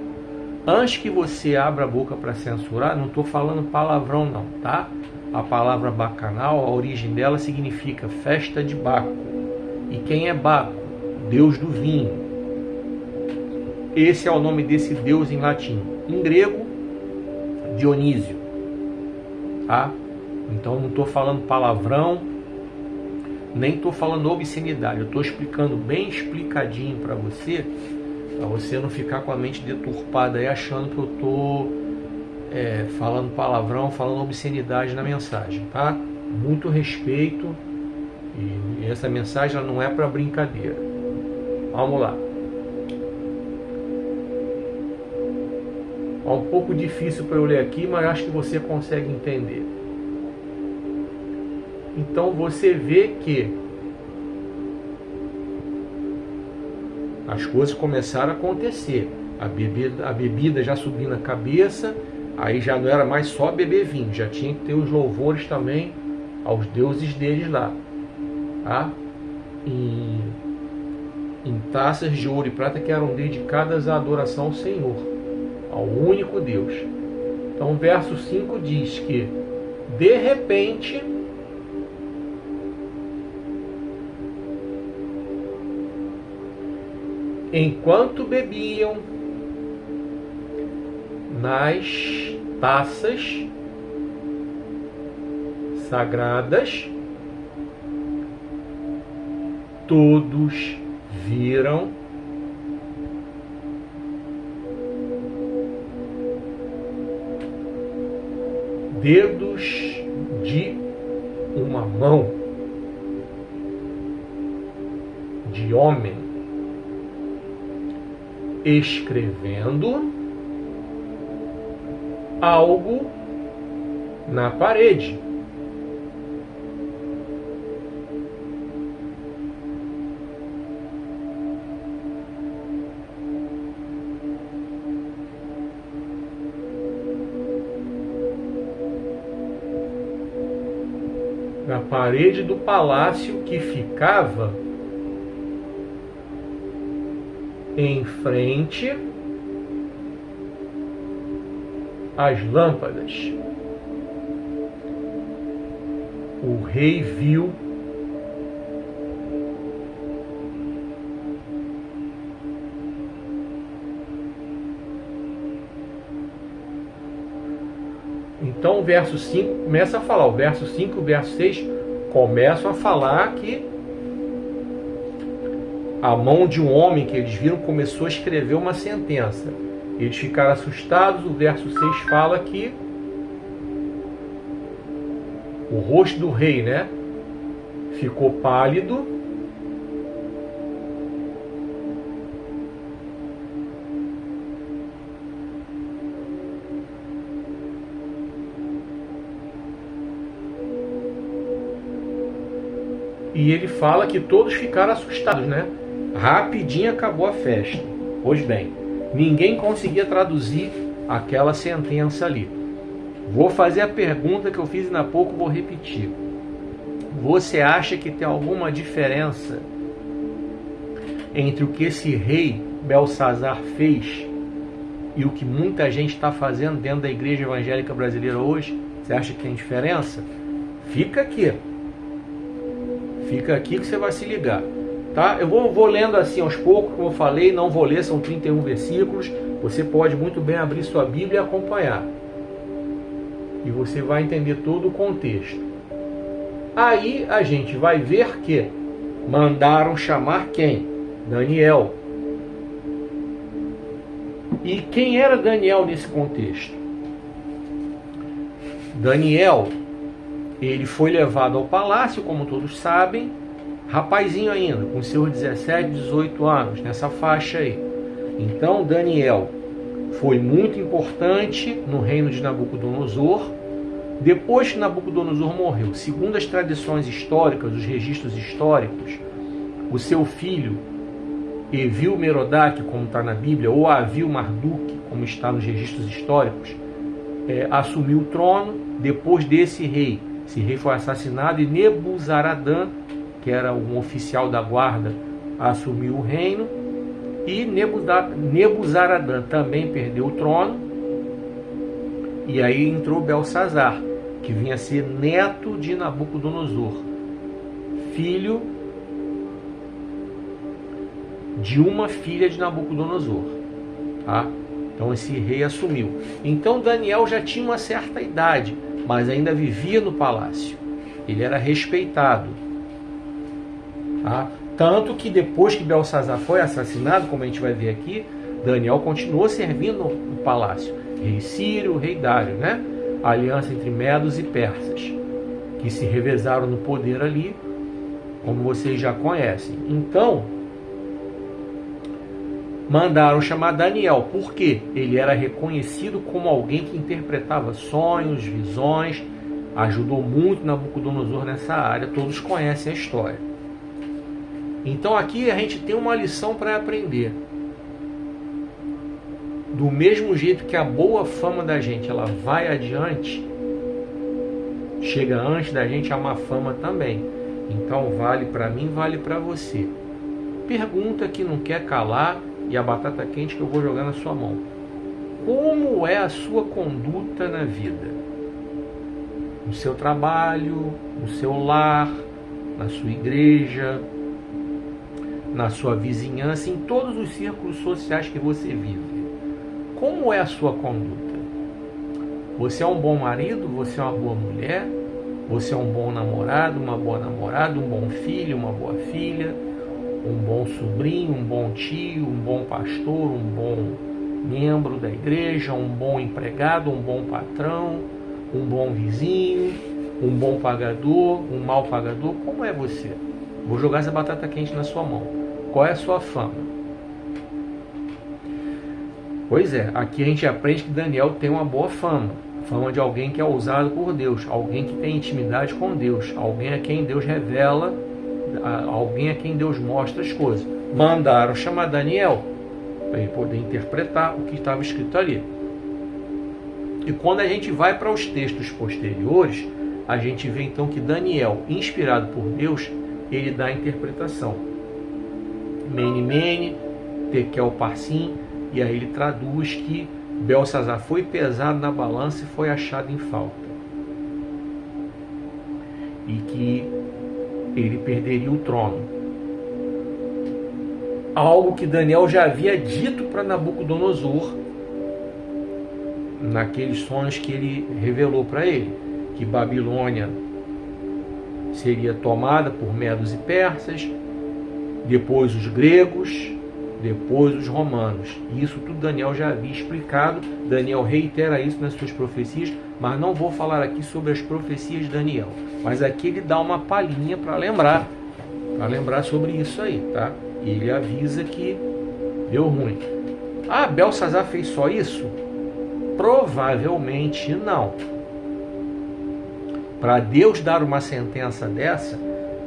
Antes que você abra a boca para censurar, não estou falando palavrão não, tá? A palavra bacanal, a origem dela significa festa de Baco. E quem é Baco? Deus do vinho. Esse é o nome desse deus em latim. Em grego, Dionísio. Tá? Então não estou falando palavrão, nem estou falando obscenidade. Eu estou explicando bem explicadinho para você não ficar com a mente deturpada aí achando que eu estou falando palavrão, falando obscenidade na mensagem, tá? Muito respeito, e essa mensagem ela não é para brincadeira. Vamos lá. É um pouco difícil para eu ler aqui, mas acho que você consegue entender. Então você vê que as coisas começaram a acontecer. A bebida já subindo na cabeça, aí já não era mais só beber vinho, já tinha que ter os louvores também aos deuses deles lá, tá? Em taças de ouro e prata que eram dedicadas à adoração ao Senhor, ao único Deus. Então o verso 5 diz que de repente enquanto bebiam nas taças sagradas, todos viram dedos de uma mão de homem escrevendo algo na parede. Na parede do palácio que ficava em frente às lâmpadas. O rei viu então o verso 5 começa a falar, o verso 5 e o verso 6 começam a falar que a mão de um homem que eles viram começou a escrever uma sentença. Eles ficaram assustados. O verso 6 fala que o rosto do rei, né, ficou pálido, e ele fala que todos ficaram assustados, né? Rapidinho acabou a festa. Pois bem, ninguém conseguia traduzir aquela sentença ali. Vou fazer a pergunta que eu fiz ainda há pouco, vou repetir. Você acha que tem alguma diferença entre o que esse rei Belsazar fez e o que muita gente está fazendo dentro da igreja evangélica brasileira hoje? Você acha que tem diferença? Fica aqui. Fica aqui que você vai se ligar. Tá? Eu vou lendo assim aos poucos, como eu falei, não vou ler, são 31 versículos. Você pode muito bem abrir sua Bíblia e acompanhar. E você vai entender todo o contexto. Aí a gente vai ver que mandaram chamar quem? Daniel. E quem era Daniel nesse contexto? Daniel, ele foi levado ao palácio, como todos sabem, rapazinho ainda, com seus 17, 18 anos, nessa faixa aí. Então Daniel foi muito importante no reino de Nabucodonosor. Depois que Nabucodonosor morreu, segundo as tradições históricas, os registros históricos, o seu filho Evil-Merodach, como está na Bíblia, ou Avil-Marduk, como está nos registros históricos, assumiu o trono. Depois desse rei, esse rei foi assassinado e Nebuzaradã, que era um oficial da guarda, assumiu o reino. E Nebuzaradã também perdeu o trono. E aí entrou Belsazar, que vinha a ser neto de Nabucodonosor, filho de uma filha de Nabucodonosor. Tá? Então esse rei assumiu. Então Daniel já tinha uma certa idade, mas ainda vivia no palácio. Ele era respeitado. Tá? Tanto que depois que Belsazar foi assassinado, como a gente vai ver aqui, Daniel continuou servindo no palácio. Rei Ciro, rei Dário, né? A aliança entre medos e persas, que se revezaram no poder ali, como vocês já conhecem. Então, mandaram chamar Daniel, porque ele era reconhecido como alguém que interpretava sonhos, visões, ajudou muito Nabucodonosor nessa área, todos conhecem a história. Então aqui a gente tem uma lição para aprender. Do mesmo jeito que a boa fama da gente ela vai adiante, chega antes da gente a má fama também. Então vale para mim, vale para você. Pergunta que não quer calar e a batata quente que eu vou jogar na sua mão. Como é a sua conduta na vida? No seu trabalho, no seu lar, na sua igreja, na sua vizinhança, em todos os círculos sociais que você vive. Como é a sua conduta? Você é um bom marido? Você é uma boa mulher? Você é um bom namorado, uma boa namorada, um bom filho, uma boa filha, um bom sobrinho, um bom tio, um bom pastor, um bom membro da igreja, um bom empregado, um bom patrão, um bom vizinho, um bom pagador, um mau pagador? Como é você? Vou jogar essa batata quente na sua mão. Qual é a sua fama? Pois é, aqui a gente aprende que Daniel tem uma boa fama. Fama de alguém que é ousado por Deus, alguém que tem intimidade com Deus, alguém a quem Deus revela, alguém a quem Deus mostra as coisas. Mandaram chamar Daniel para ele poder interpretar o que estava escrito ali. E quando a gente vai para os textos posteriores, a gente vê então que Daniel, inspirado por Deus, ele dá a interpretação. Mene, mene, tekel, parsim, e aí ele traduz que Belsazar foi pesado na balança e foi achado em falta. E que ele perderia o trono. Algo que Daniel já havia dito para Nabucodonosor naqueles sonhos que ele revelou para ele, que Babilônia seria tomada por medos e persas, depois os gregos, depois os romanos. Isso tudo Daniel já havia explicado. Daniel reitera isso nas suas profecias, mas não vou falar aqui sobre as profecias de Daniel. Mas aqui ele dá uma palhinha para lembrar sobre isso aí, tá? E ele avisa que deu ruim. Ah, Belsazar fez só isso? Provavelmente não. Para Deus dar uma sentença dessa,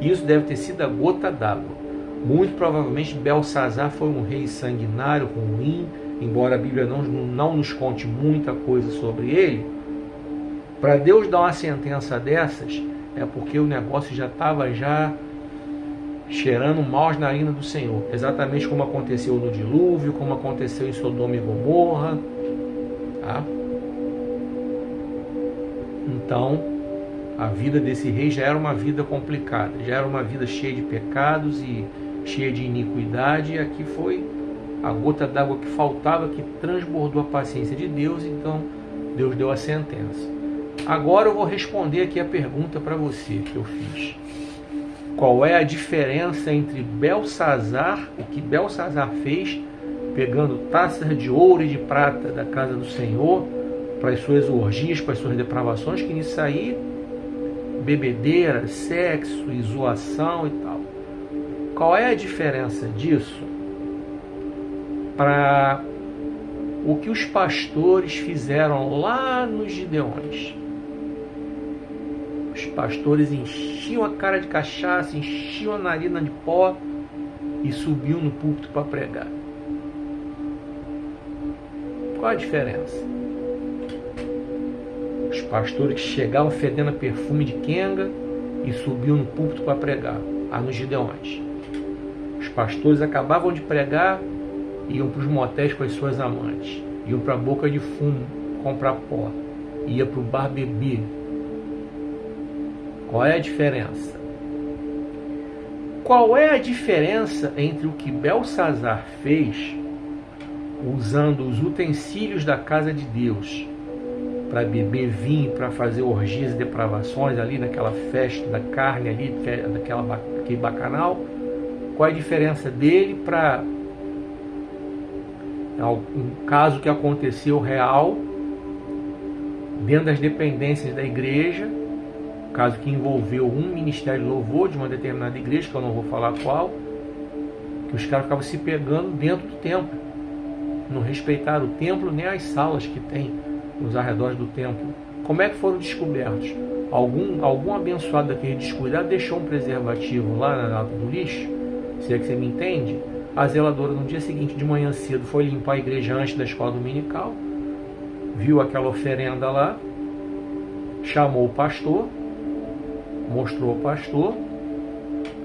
isso deve ter sido a gota d'água. Muito provavelmente Belsazar foi um rei sanguinário, ruim, embora a Bíblia não nos conte muita coisa sobre ele. Para Deus dar uma sentença dessas, é porque o negócio já estava cheirando mal as narinas do Senhor. Exatamente como aconteceu no dilúvio, como aconteceu em Sodoma e Gomorra. Tá? Então, a vida desse rei já era uma vida complicada, já era uma vida cheia de pecados e cheia de iniquidade, e aqui foi a gota d'água que faltava, que transbordou a paciência de Deus, então Deus deu a sentença. Agora eu vou responder aqui a pergunta para você que eu fiz. Qual é a diferença entre Belsazar, o que Belsazar fez, pegando taças de ouro e de prata da casa do Senhor, para as suas orgias, para as suas depravações, que nisso aí, bebedeira, sexo e zoação e tal. Qual é a diferença disso para o que os pastores fizeram lá nos Gideões? Os pastores enchiam a cara de cachaça, enchiam a narina de pó e subiam no púlpito para pregar. Qual a diferença? Os pastores chegavam fedendo a perfume de quenga e subiam no púlpito para pregar, lá nos Gideões. Os pastores acabavam de pregar, iam para os motéis com as suas amantes, iam para a boca de fumo comprar pó, ia para o bar beber. Qual é a diferença? Qual é a diferença entre o que Belsazar fez, usando os utensílios da casa de Deus, para beber vinho, para fazer orgias e depravações ali naquela festa da carne ali, daquele bacanal? Qual é a diferença dele para um caso que aconteceu real dentro das dependências da igreja, caso que envolveu um ministério de louvor de uma determinada igreja, que eu não vou falar qual, que os caras ficavam se pegando dentro do templo, não respeitaram o templo nem as salas que tem nos arredores do templo. Como é que foram descobertos? Algum abençoado daquele descuidado deixou um preservativo lá na lata do lixo, se é que você me entende. A zeladora no dia seguinte de manhã cedo foi limpar a igreja antes da escola dominical, viu aquela oferenda lá, chamou o pastor, mostrou o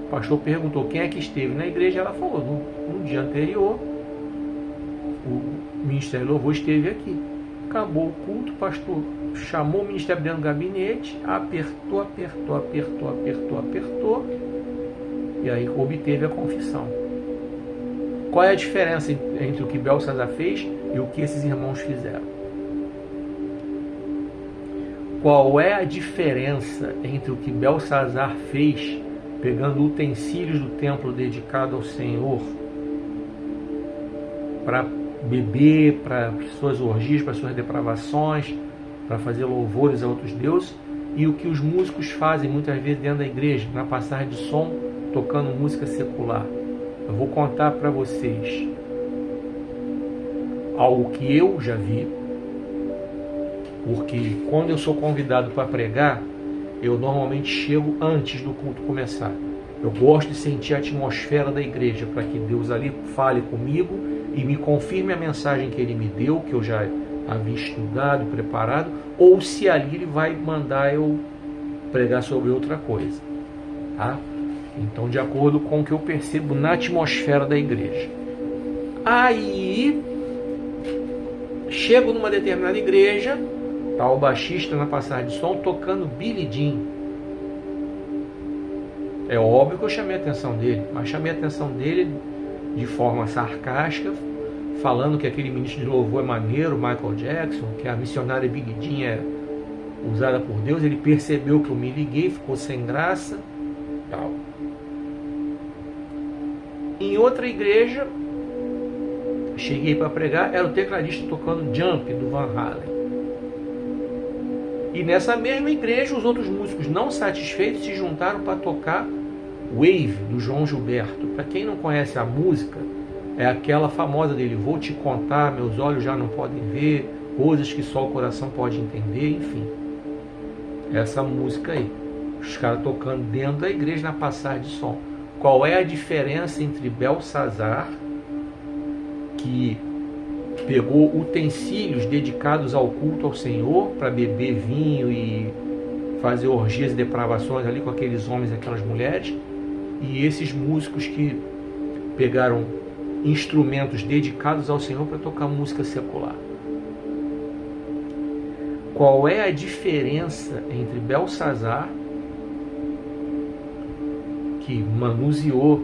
pastor perguntou quem é que esteve na igreja. Ela falou, no dia anterior o Ministério do Louvor esteve aqui. Acabou o culto, o pastor chamou o ministério dentro do gabinete, apertou, e aí obteve a confissão. Qual é a diferença entre o que Belsazar fez e o que esses irmãos fizeram? Qual é a diferença entre o que Belsazar fez, pegando utensílios do templo dedicado ao Senhor, para beber, para suas orgias, para suas depravações, para fazer louvores a outros deuses, e o que os músicos fazem muitas vezes dentro da igreja, na passagem de som, tocando música secular? Eu vou contar para vocês algo que eu já vi, porque quando eu sou convidado para pregar, eu normalmente chego antes do culto começar. Eu gosto de sentir a atmosfera da igreja, para que Deus ali fale comigo e me confirme a mensagem que Ele me deu, que eu já havia estudado, preparado, ou se ali Ele vai mandar eu pregar sobre outra coisa. Tá? Então, de acordo com o que eu percebo na atmosfera da igreja. Aí, chego numa determinada igreja, tá o baixista na passagem de som tocando Billy Jean. É óbvio que eu chamei a atenção dele, mas chamei a atenção dele de forma sarcástica, falando que aquele ministro de louvor é maneiro, Michael Jackson, que a missionária Billy Jean é usada por Deus. Ele percebeu que eu me liguei, ficou sem graça, Tal. Em outra igreja, cheguei para pregar, era o tecladista tocando Jump do Van Halen. E nessa mesma igreja, os outros músicos não satisfeitos se juntaram para tocar Wave do João Gilberto. Para quem não conhece a música, é aquela famosa dele: vou te contar, meus olhos já não podem ver, coisas que só o coração pode entender, enfim. Essa música aí, os caras tocando dentro da igreja na passagem de som. Qual é a diferença entre Belsazar, que pegou utensílios dedicados ao culto ao Senhor para beber vinho e fazer orgias e depravações ali com aqueles homens e aquelas mulheres, e esses músicos que pegaram instrumentos dedicados ao Senhor para tocar música secular? Qual é a diferença entre Belsazar, que manuseou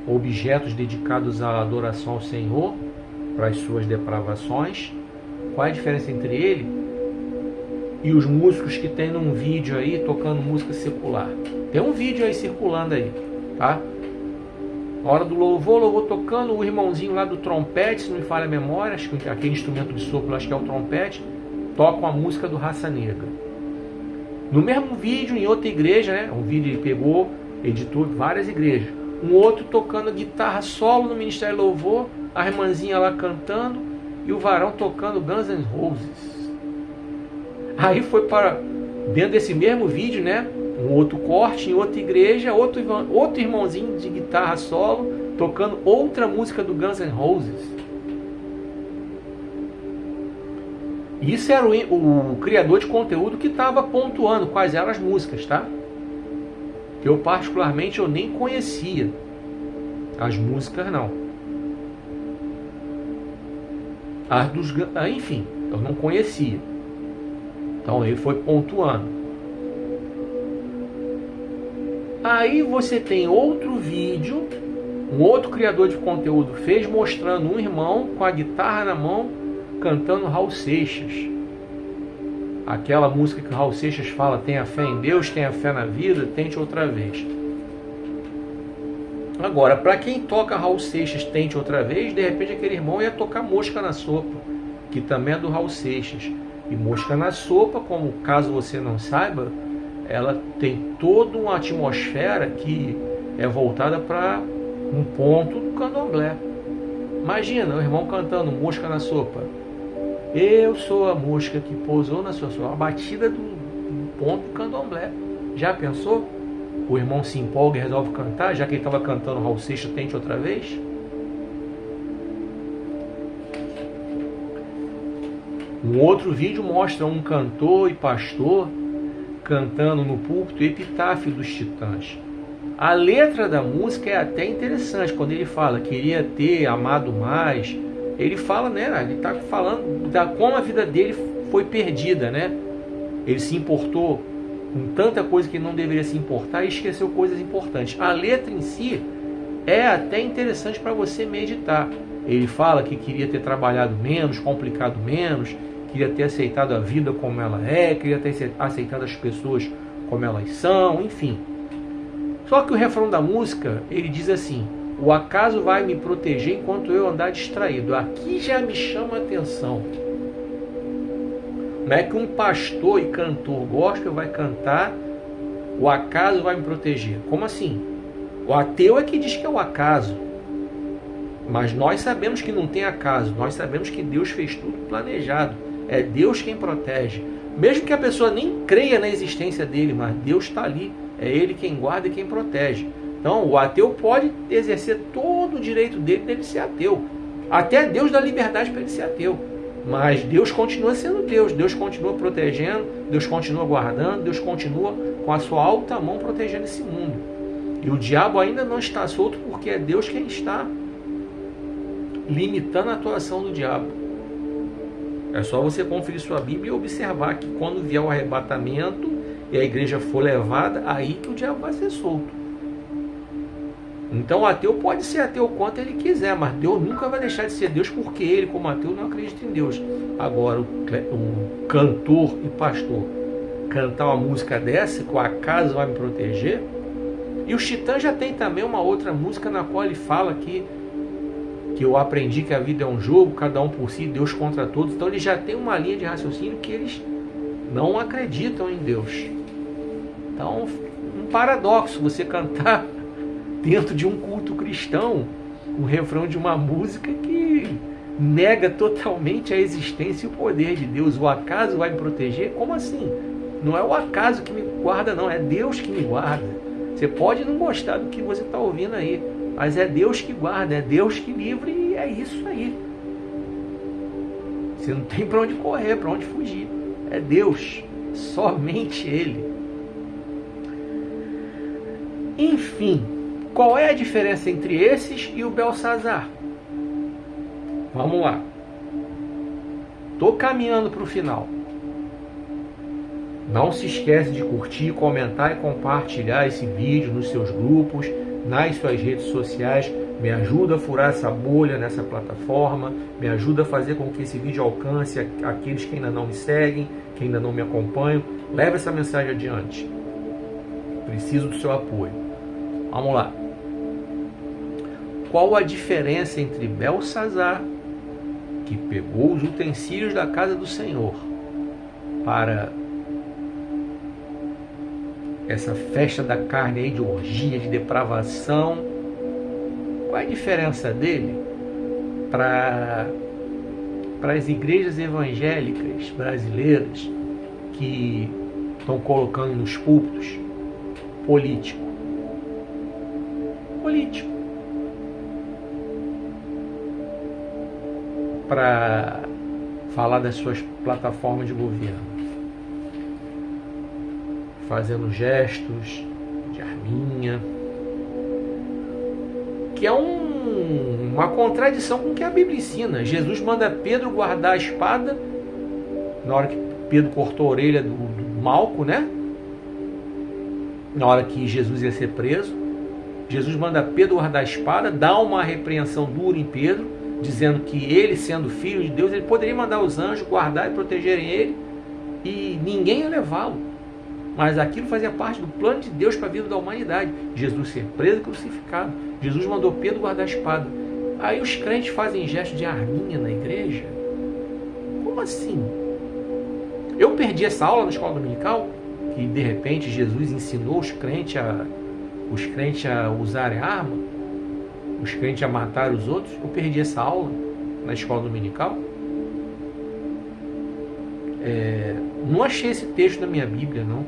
objetos dedicados à adoração ao Senhor para as suas depravações? Qual é a diferença entre ele e os músicos que tem num vídeo aí tocando música secular? Tem um vídeo aí circulando aí, tá? Na hora do louvor tocando, o irmãozinho lá do trompete, se não me falha a memória, acho que aquele instrumento de sopro, acho que é o trompete, toca uma música do Raça Negra. No mesmo vídeo, em outra igreja, né? Um vídeo ele pegou, editou várias igrejas. Um outro tocando guitarra solo no Ministério Louvor, a irmãzinha lá cantando e o varão tocando Guns N' Roses. Aí foi para dentro desse mesmo vídeo, né? Um outro corte em outra igreja, outro irmãozinho de guitarra solo tocando outra música do Guns N' Roses. Isso era o criador de conteúdo que estava pontuando quais eram as músicas, tá? Que eu particularmente eu nem conhecia as músicas, não. As dos, enfim, eu não conhecia. Então ele foi pontuando. Aí você tem outro vídeo, um outro criador de conteúdo fez mostrando um irmão com a guitarra na mão cantando Raul Seixas. Aquela música que o Raul Seixas fala: tenha fé em Deus, tenha fé na vida, tente outra vez. Agora, para quem toca Raul Seixas, tente outra vez, de repente aquele irmão ia tocar Mosca na Sopa, que também é do Raul Seixas. E Mosca na Sopa, como caso você não saiba, ela tem toda uma atmosfera que é voltada para um ponto do candomblé. Imagina o irmão cantando Mosca na Sopa. Eu sou a mosca que pousou na sua sopa. A batida do ponto do candomblé. Já pensou? O irmão se empolga e resolve cantar, já que ele estava cantando Raul Seixas, tente outra vez. Um outro vídeo mostra um cantor e pastor cantando no púlpito Epitáfio dos Titãs. A letra da música é até interessante, quando ele fala queria ter amado mais. Ele fala, né? Ele está falando da como a vida dele foi perdida, né? Ele se importou com tanta coisa que não deveria se importar e esqueceu coisas importantes. A letra em si é até interessante para você meditar. Ele fala que queria ter trabalhado menos, complicado menos, queria ter aceitado a vida como ela é, queria ter aceitado as pessoas como elas são, enfim. Só que o refrão da música, ele diz assim: o acaso vai me proteger enquanto eu andar distraído. Aqui já me chama a atenção. Não é que um pastor e cantor gospel vai cantar o acaso vai me proteger. Como assim? O ateu é que diz que é o acaso. Mas nós sabemos que não tem acaso. Nós sabemos que Deus fez tudo planejado. É Deus quem protege. Mesmo que a pessoa nem creia na existência dele, mas Deus está ali. É Ele quem guarda e quem protege. Então o ateu pode exercer todo o direito dele de ser ateu. Até Deus dá liberdade para ele ser ateu. Mas Deus continua sendo Deus. Deus continua protegendo, Deus continua guardando, Deus continua com a sua alta mão protegendo esse mundo. E o diabo ainda não está solto porque é Deus quem está limitando a atuação do diabo. É só você conferir sua Bíblia e observar que quando vier o arrebatamento e a igreja for levada, aí que o diabo vai ser solto. Então o ateu pode ser ateu quanto ele quiser, mas Deus nunca vai deixar de ser Deus, porque ele, como ateu, não acredita em Deus. Agora, um cantor e pastor cantar uma música dessa, que o acaso vai me proteger, E os Titãs já tem também uma outra música na qual ele fala que eu aprendi que a vida é um jogo, cada um por si, Deus contra todos. Então ele já tem uma linha de raciocínio que eles não acreditam em Deus. Então, um paradoxo você cantar dentro de um culto cristão o refrão de uma música que nega totalmente a existência e o poder de Deus. O acaso vai me proteger? Como assim? Não é o acaso que me guarda, não, é Deus que me guarda. Você pode não gostar do que você está ouvindo aí, mas é Deus que guarda, é Deus que livra, e é isso aí. Você não tem para onde correr, para onde fugir. É Deus, somente Ele. Enfim, qual é a diferença entre esses e o Belsazar? Vamos lá. Estou caminhando para o final. Não se esquece de curtir, comentar e compartilhar esse vídeo nos seus grupos, nas suas redes sociais. Me ajuda a furar essa bolha nessa plataforma, me ajuda a fazer com que esse vídeo alcance aqueles que ainda não me seguem, que ainda não me acompanham. Leve essa mensagem adiante. Preciso do seu apoio. Vamos lá. Qual a diferença entre Belsazar, que pegou os utensílios da casa do Senhor para essa festa da carne aí, de orgia, de depravação? Qual é a diferença dele para as igrejas evangélicas brasileiras que estão colocando nos púlpitos político? Para falar das suas plataformas de governo, fazendo gestos de arminha, que é uma contradição com o que a Bíblia ensina. Jesus manda Pedro guardar a espada na hora que Pedro cortou a orelha do Malco, né? Na hora que Jesus ia ser preso, Jesus manda Pedro guardar a espada, dá uma repreensão dura em Pedro, dizendo que ele, sendo filho de Deus, ele poderia mandar os anjos guardar e protegerem ele, e ninguém ia levá-lo. Mas aquilo fazia parte do plano de Deus para a vida da humanidade. Jesus ser preso e crucificado. Jesus mandou Pedro guardar a espada. Aí os crentes fazem gesto de arminha na igreja? Como assim? Eu perdi essa aula na escola dominical, que de repente Jesus ensinou os crentes a usarem arma, os crentes a matar os outros. Eu perdi essa aula na escola dominical. Não achei esse texto na minha Bíblia, não.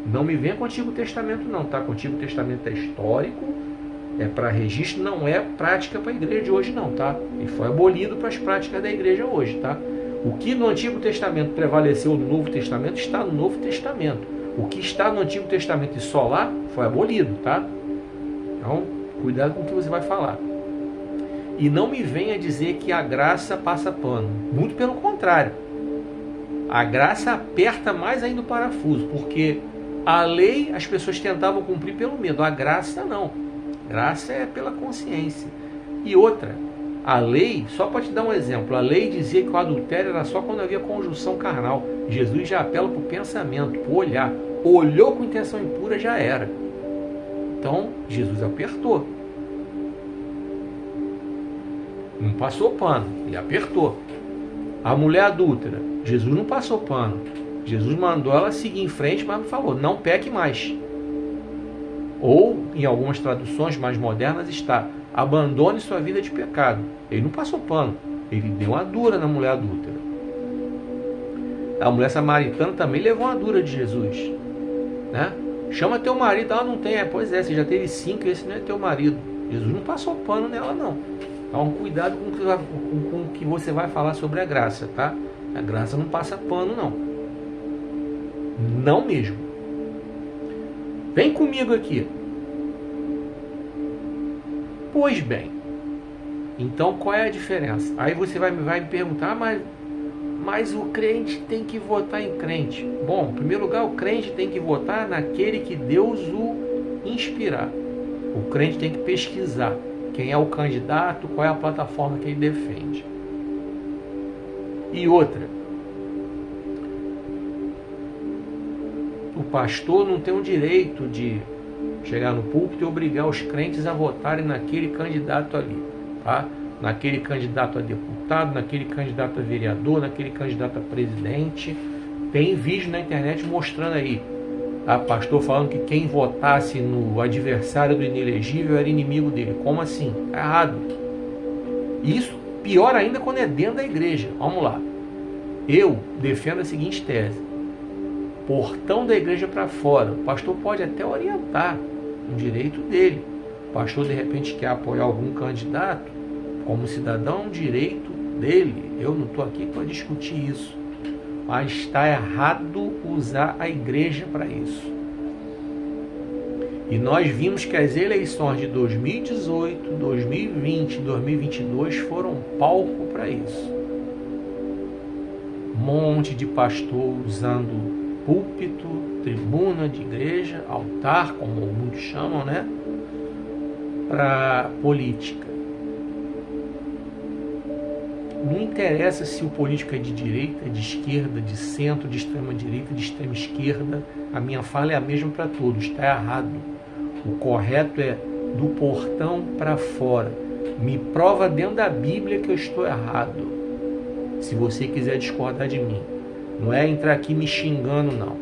Não me venha com o Antigo Testamento, não, tá? O Antigo Testamento é histórico, é para registro, não é prática para a igreja de hoje, não, tá? E foi abolido para as práticas da igreja hoje, tá? O que no Antigo Testamento prevaleceu no Novo Testamento está no Novo Testamento. O que está no Antigo Testamento e só lá foi abolido, tá? Então, cuidado com o que você vai falar. E não me venha dizer que a graça passa pano. Muito pelo contrário. A graça aperta mais ainda o parafuso, porque a lei as pessoas tentavam cumprir pelo medo. A graça não. Graça é pela consciência. E outra, a lei, só para te dar um exemplo, a lei dizia que o adultério era só quando havia conjunção carnal. Jesus já apela para o pensamento, para o olhar. Olhou com intenção impura, já era. Então, Jesus apertou. Não passou pano, ele apertou. A mulher adúltera, Jesus não passou pano. Jesus mandou ela seguir em frente, mas não falou, não peque mais. Ou, em algumas traduções mais modernas, está, abandone sua vida de pecado. Ele não passou pano, ele deu uma dura na mulher adúltera. A mulher samaritana também levou uma dura de Jesus, né? Chama teu marido. Ah, não tem. Pois é, você já teve 5 e esse não é teu marido. Jesus não passou pano nela, não. Então, cuidado com o que você vai falar sobre a graça, tá? A graça não passa pano, não. Não mesmo. Vem comigo aqui. Pois bem. Então, qual é a diferença? Aí você vai me perguntar, mas o crente tem que votar em crente. Bom, em primeiro lugar, o crente tem que votar naquele que Deus o inspirar. O crente tem que pesquisar quem é o candidato, qual é a plataforma que ele defende. E outra, o pastor não tem o direito de chegar no púlpito e obrigar os crentes a votarem naquele candidato ali, tá? Naquele candidato a deputado, naquele candidato a vereador, naquele candidato a presidente. Tem vídeo na internet mostrando aí, tá? Pastor falando que quem votasse no adversário do inelegível era inimigo dele. Como assim? Tá errado. Isso pior ainda quando é dentro da igreja. Vamos lá. Eu defendo a seguinte tese: portão da igreja para fora, o pastor pode até orientar, um direito dele. O pastor de repente quer apoiar algum candidato, como cidadão, um direito dele. Eu não estou aqui para discutir isso, mas está errado usar a igreja para isso. E nós vimos que as eleições de 2018, 2020, 2022 foram palco para isso. Um monte de pastor usando púlpito, tribuna de igreja, altar, como muitos chamam, né? Para política. Não interessa se o político é de direita, de esquerda, de centro, de extrema direita, de extrema esquerda. A minha fala é a mesma para todos. Está errado. O correto é do portão para fora. Me prova dentro da Bíblia que eu estou errado. Se você quiser discordar de mim. Não é entrar aqui me xingando, não.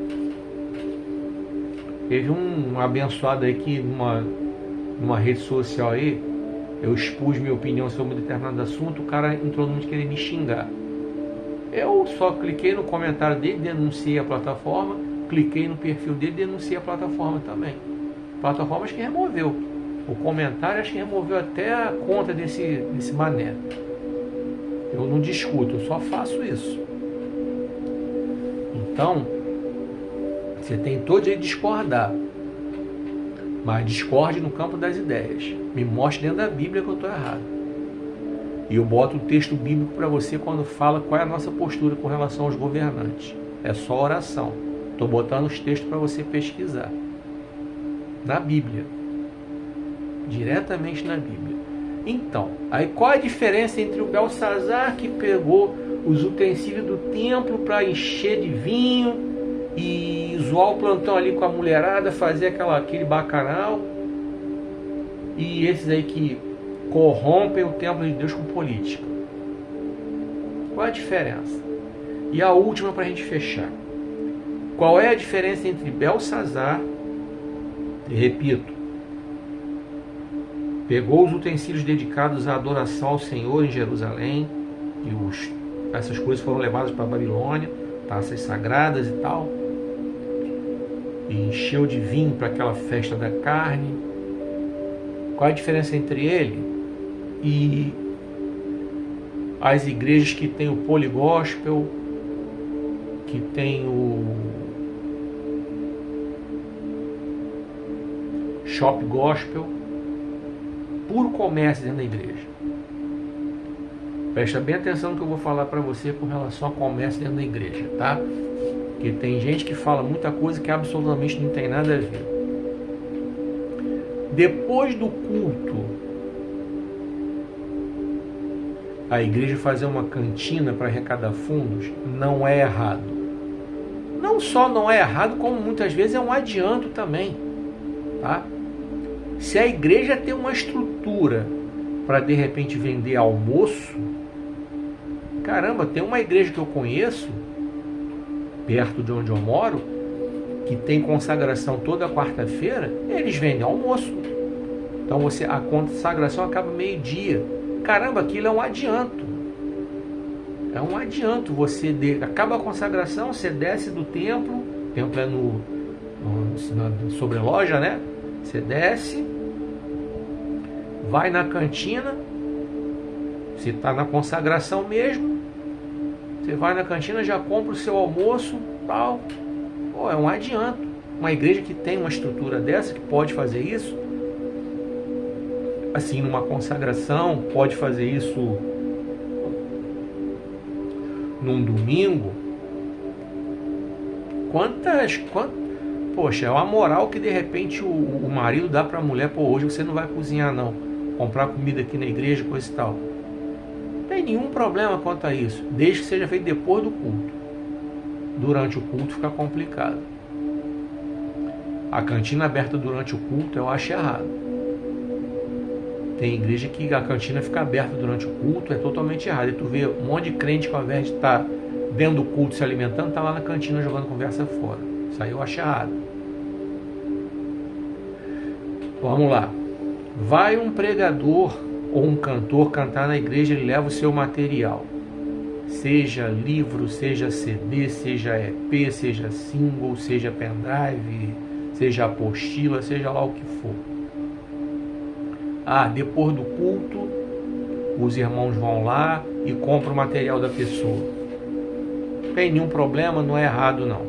Teve um abençoado aí que numa rede social aí, eu expus minha opinião sobre um determinado assunto, o cara entrou num de querer me xingar. Eu só cliquei no comentário dele, denunciei a plataforma, cliquei no perfil dele, denunciei a plataforma também. A plataforma acho que removeu. O comentário acho que removeu até a conta desse mané. Eu não discuto, eu só faço isso. Então, você tem todo jeito de discordar, mas discorde no campo das ideias. Me mostre dentro da Bíblia que eu estou errado. E eu boto o texto bíblico para você quando fala qual é a nossa postura com relação aos governantes. É só oração. Estou botando os textos para você pesquisar. Na Bíblia. Diretamente na Bíblia. Então, aí qual a diferença entre o Belsazar que pegou os utensílios do templo para encher de vinho e zoar o plantão ali com a mulherada, fazer aquele bacanal, e esses aí que corrompem o templo de Deus com política? Qual a diferença? E a última para a gente fechar: qual é a diferença entre Belsazar, e repito, pegou os utensílios dedicados à adoração ao Senhor em Jerusalém, e essas coisas foram levadas para a Babilônia, taças sagradas e tal, e encheu de vinho para aquela festa da carne. Qual a diferença entre ele e as igrejas que tem o poligospel, que tem o shop gospel, puro comércio dentro da igreja? Presta bem atenção no que eu vou falar para você com relação ao comércio dentro da igreja, tá? Porque tem gente que fala muita coisa que absolutamente não tem nada a ver. Depois do culto, a igreja fazer uma cantina para arrecadar fundos não é errado. Não só não é errado, como muitas vezes é um adianto também, tá? Se a igreja tem uma estrutura para de repente vender almoço, caramba, tem uma igreja que eu conheço perto de onde eu moro que tem consagração toda quarta-feira, eles vendem almoço. Então a consagração acaba meio-dia. Caramba, aquilo é um adianto. É um adianto. Acaba a consagração, você desce do templo, o templo é na sobreloja, né? Você desce, vai na cantina, se está na consagração mesmo, você vai na cantina, já compra o seu almoço, tal. Pô, é um adianto. Uma igreja que tem uma estrutura dessa, que pode fazer isso, assim, numa consagração, pode fazer isso num domingo. Poxa, é uma moral que de repente o marido dá para a mulher: pô, hoje você não vai cozinhar não, comprar comida aqui na igreja, coisa e tal. Não tem nenhum problema quanto a isso, desde que seja feito depois do culto. Durante o culto fica complicado. A cantina aberta durante o culto eu acho errado. Tem igreja que a cantina fica aberta durante o culto, é totalmente errado. E tu vê um monte de crente que ao invés de estar dentro do culto se alimentando, está lá na cantina jogando conversa fora. Isso aí eu acho errado. Vamos lá. Vai um pregador ou um cantor cantar na igreja, ele leva o seu material. Seja livro, seja CD, seja EP, seja single, seja pendrive, seja apostila, seja lá o que for. Depois do culto, os irmãos vão lá e compram o material da pessoa. Não tem nenhum problema, não é errado não.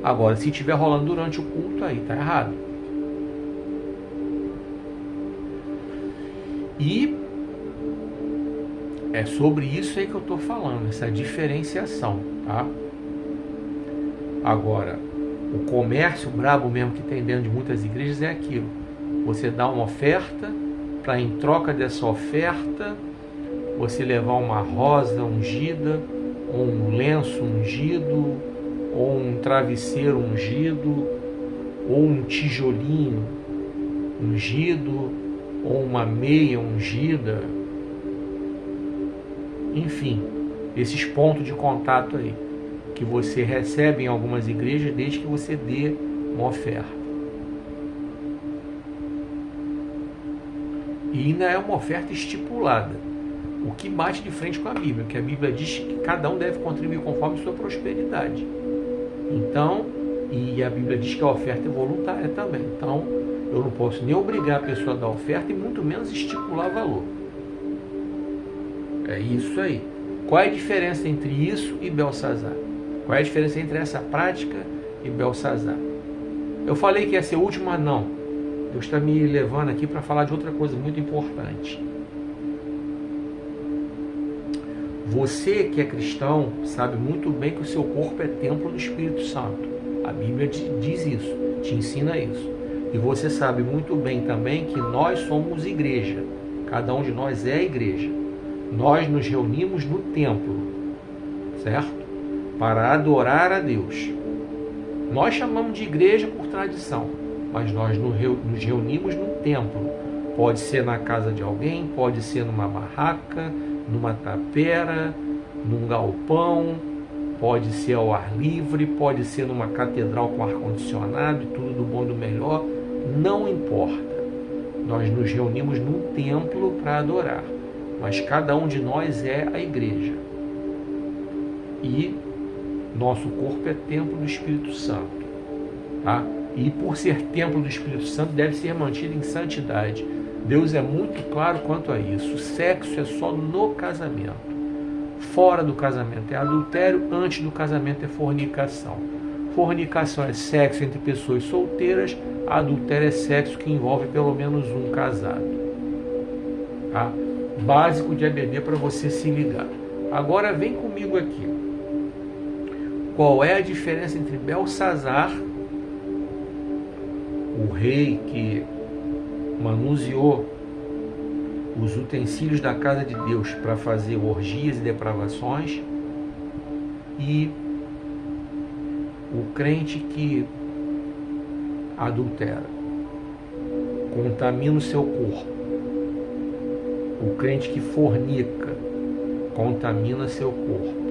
Agora, se estiver rolando durante o culto, aí está errado. E é sobre isso aí que eu estou falando, essa diferenciação, tá? Agora, o comércio brabo mesmo que tem dentro de muitas igrejas é aquilo. Você dá uma oferta, para em troca dessa oferta, você levar uma rosa ungida, ou um lenço ungido, ou um travesseiro ungido, ou um tijolinho ungido, ou uma meia ungida. Enfim, esses pontos de contato aí, que você recebe em algumas igrejas desde que você dê uma oferta. E ainda é uma oferta estipulada, o que bate de frente com a Bíblia, que a Bíblia diz que cada um deve contribuir conforme sua prosperidade. Então, e a Bíblia diz que a oferta é voluntária também. Então, eu não posso nem obrigar a pessoa a dar oferta e muito menos estipular valor. É isso aí. Qual é a diferença entre isso e Belsazar? Qual é a diferença entre essa prática e Belsazar? Eu falei que ia ser o último, mas não. Deus está me levando aqui para falar de outra coisa muito importante. Você que é cristão sabe muito bem que o seu corpo é templo do Espírito Santo. A Bíblia diz isso, te ensina isso. E você sabe muito bem também que nós somos igreja. Cada um de nós é igreja. Nós nos reunimos no templo, certo? Para adorar a Deus. Nós chamamos de igreja por tradição, mas nós nos reunimos no templo. Pode ser na casa de alguém, pode ser numa barraca, numa tapera, num galpão, pode ser ao ar livre, pode ser numa catedral com ar-condicionado e tudo do bom e do melhor, não importa. Nós nos reunimos num templo para adorar, mas cada um de nós é a igreja. E nosso corpo é templo do Espírito Santo, tá? E por ser templo do Espírito Santo, deve ser mantido em santidade. Deus é muito claro quanto a isso. O sexo é só no casamento. Fora do casamento é adultério, antes do casamento é fornicação. Fornicação é sexo entre pessoas solteiras, adultério é sexo que envolve pelo menos um casado. Tá? Básico de ABD para você se ligar. Agora vem comigo aqui. Qual é a diferença entre Belsazar, o rei que manuseou os utensílios da casa de Deus para fazer orgias e depravações, e o crente que adultera, contamina o seu corpo, o crente que fornica, contamina seu corpo,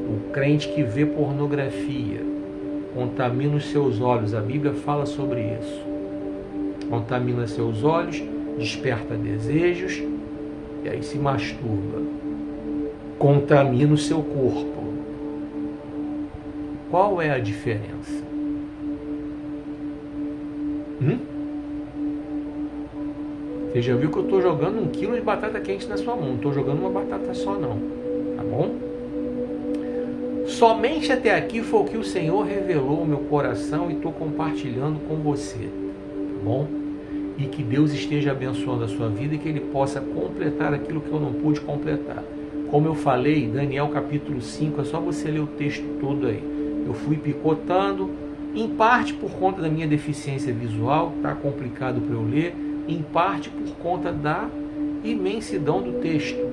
o crente que vê pornografia, contamina os seus olhos. A Bíblia fala sobre isso. Contamina seus olhos, desperta desejos e aí se masturba. Contamina o seu corpo. Qual é a diferença? Você já viu que eu estou jogando 1 quilo de batata quente na sua mão. Não estou jogando uma batata só não. Tá bom? Somente até aqui foi o que o Senhor revelou ao meu coração e estou compartilhando com você. Tá bom? E que Deus esteja abençoando a sua vida e que Ele possa completar aquilo que eu não pude completar. Como eu falei, Daniel capítulo 5, é só você ler o texto todo aí. Eu fui picotando, em parte por conta da minha deficiência visual, está complicado para eu ler, em parte por conta da imensidão do texto.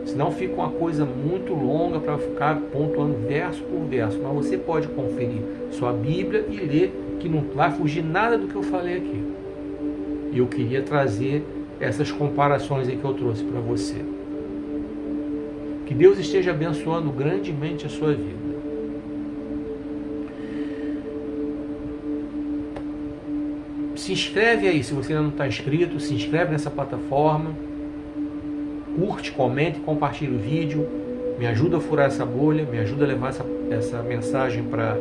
Senão fica uma coisa muito longa para ficar pontuando verso por verso. Mas você pode conferir sua Bíblia e ler, que não vai fugir nada do que eu falei aqui. E eu queria trazer essas comparações aí que eu trouxe para você. Que Deus esteja abençoando grandemente a sua vida. Se inscreve aí, se você ainda não está inscrito, se inscreve nessa plataforma. Curte, comente, compartilha o vídeo. Me ajuda a furar essa bolha, me ajuda a levar essa mensagem para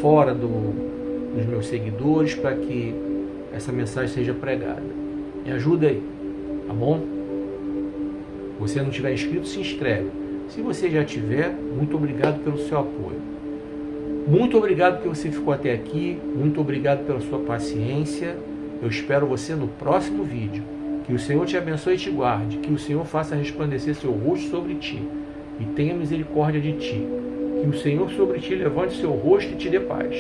fora dos meus seguidores, para que essa mensagem seja pregada. Me ajuda aí, tá bom? Se você não tiver inscrito, se inscreve. Se você já tiver, muito obrigado pelo seu apoio. Muito obrigado que você ficou até aqui. Muito obrigado pela sua paciência. Eu espero você no próximo vídeo. Que o Senhor te abençoe e te guarde. Que o Senhor faça resplandecer seu rosto sobre ti e tenha misericórdia de ti. Que o Senhor sobre ti levante seu rosto e te dê paz.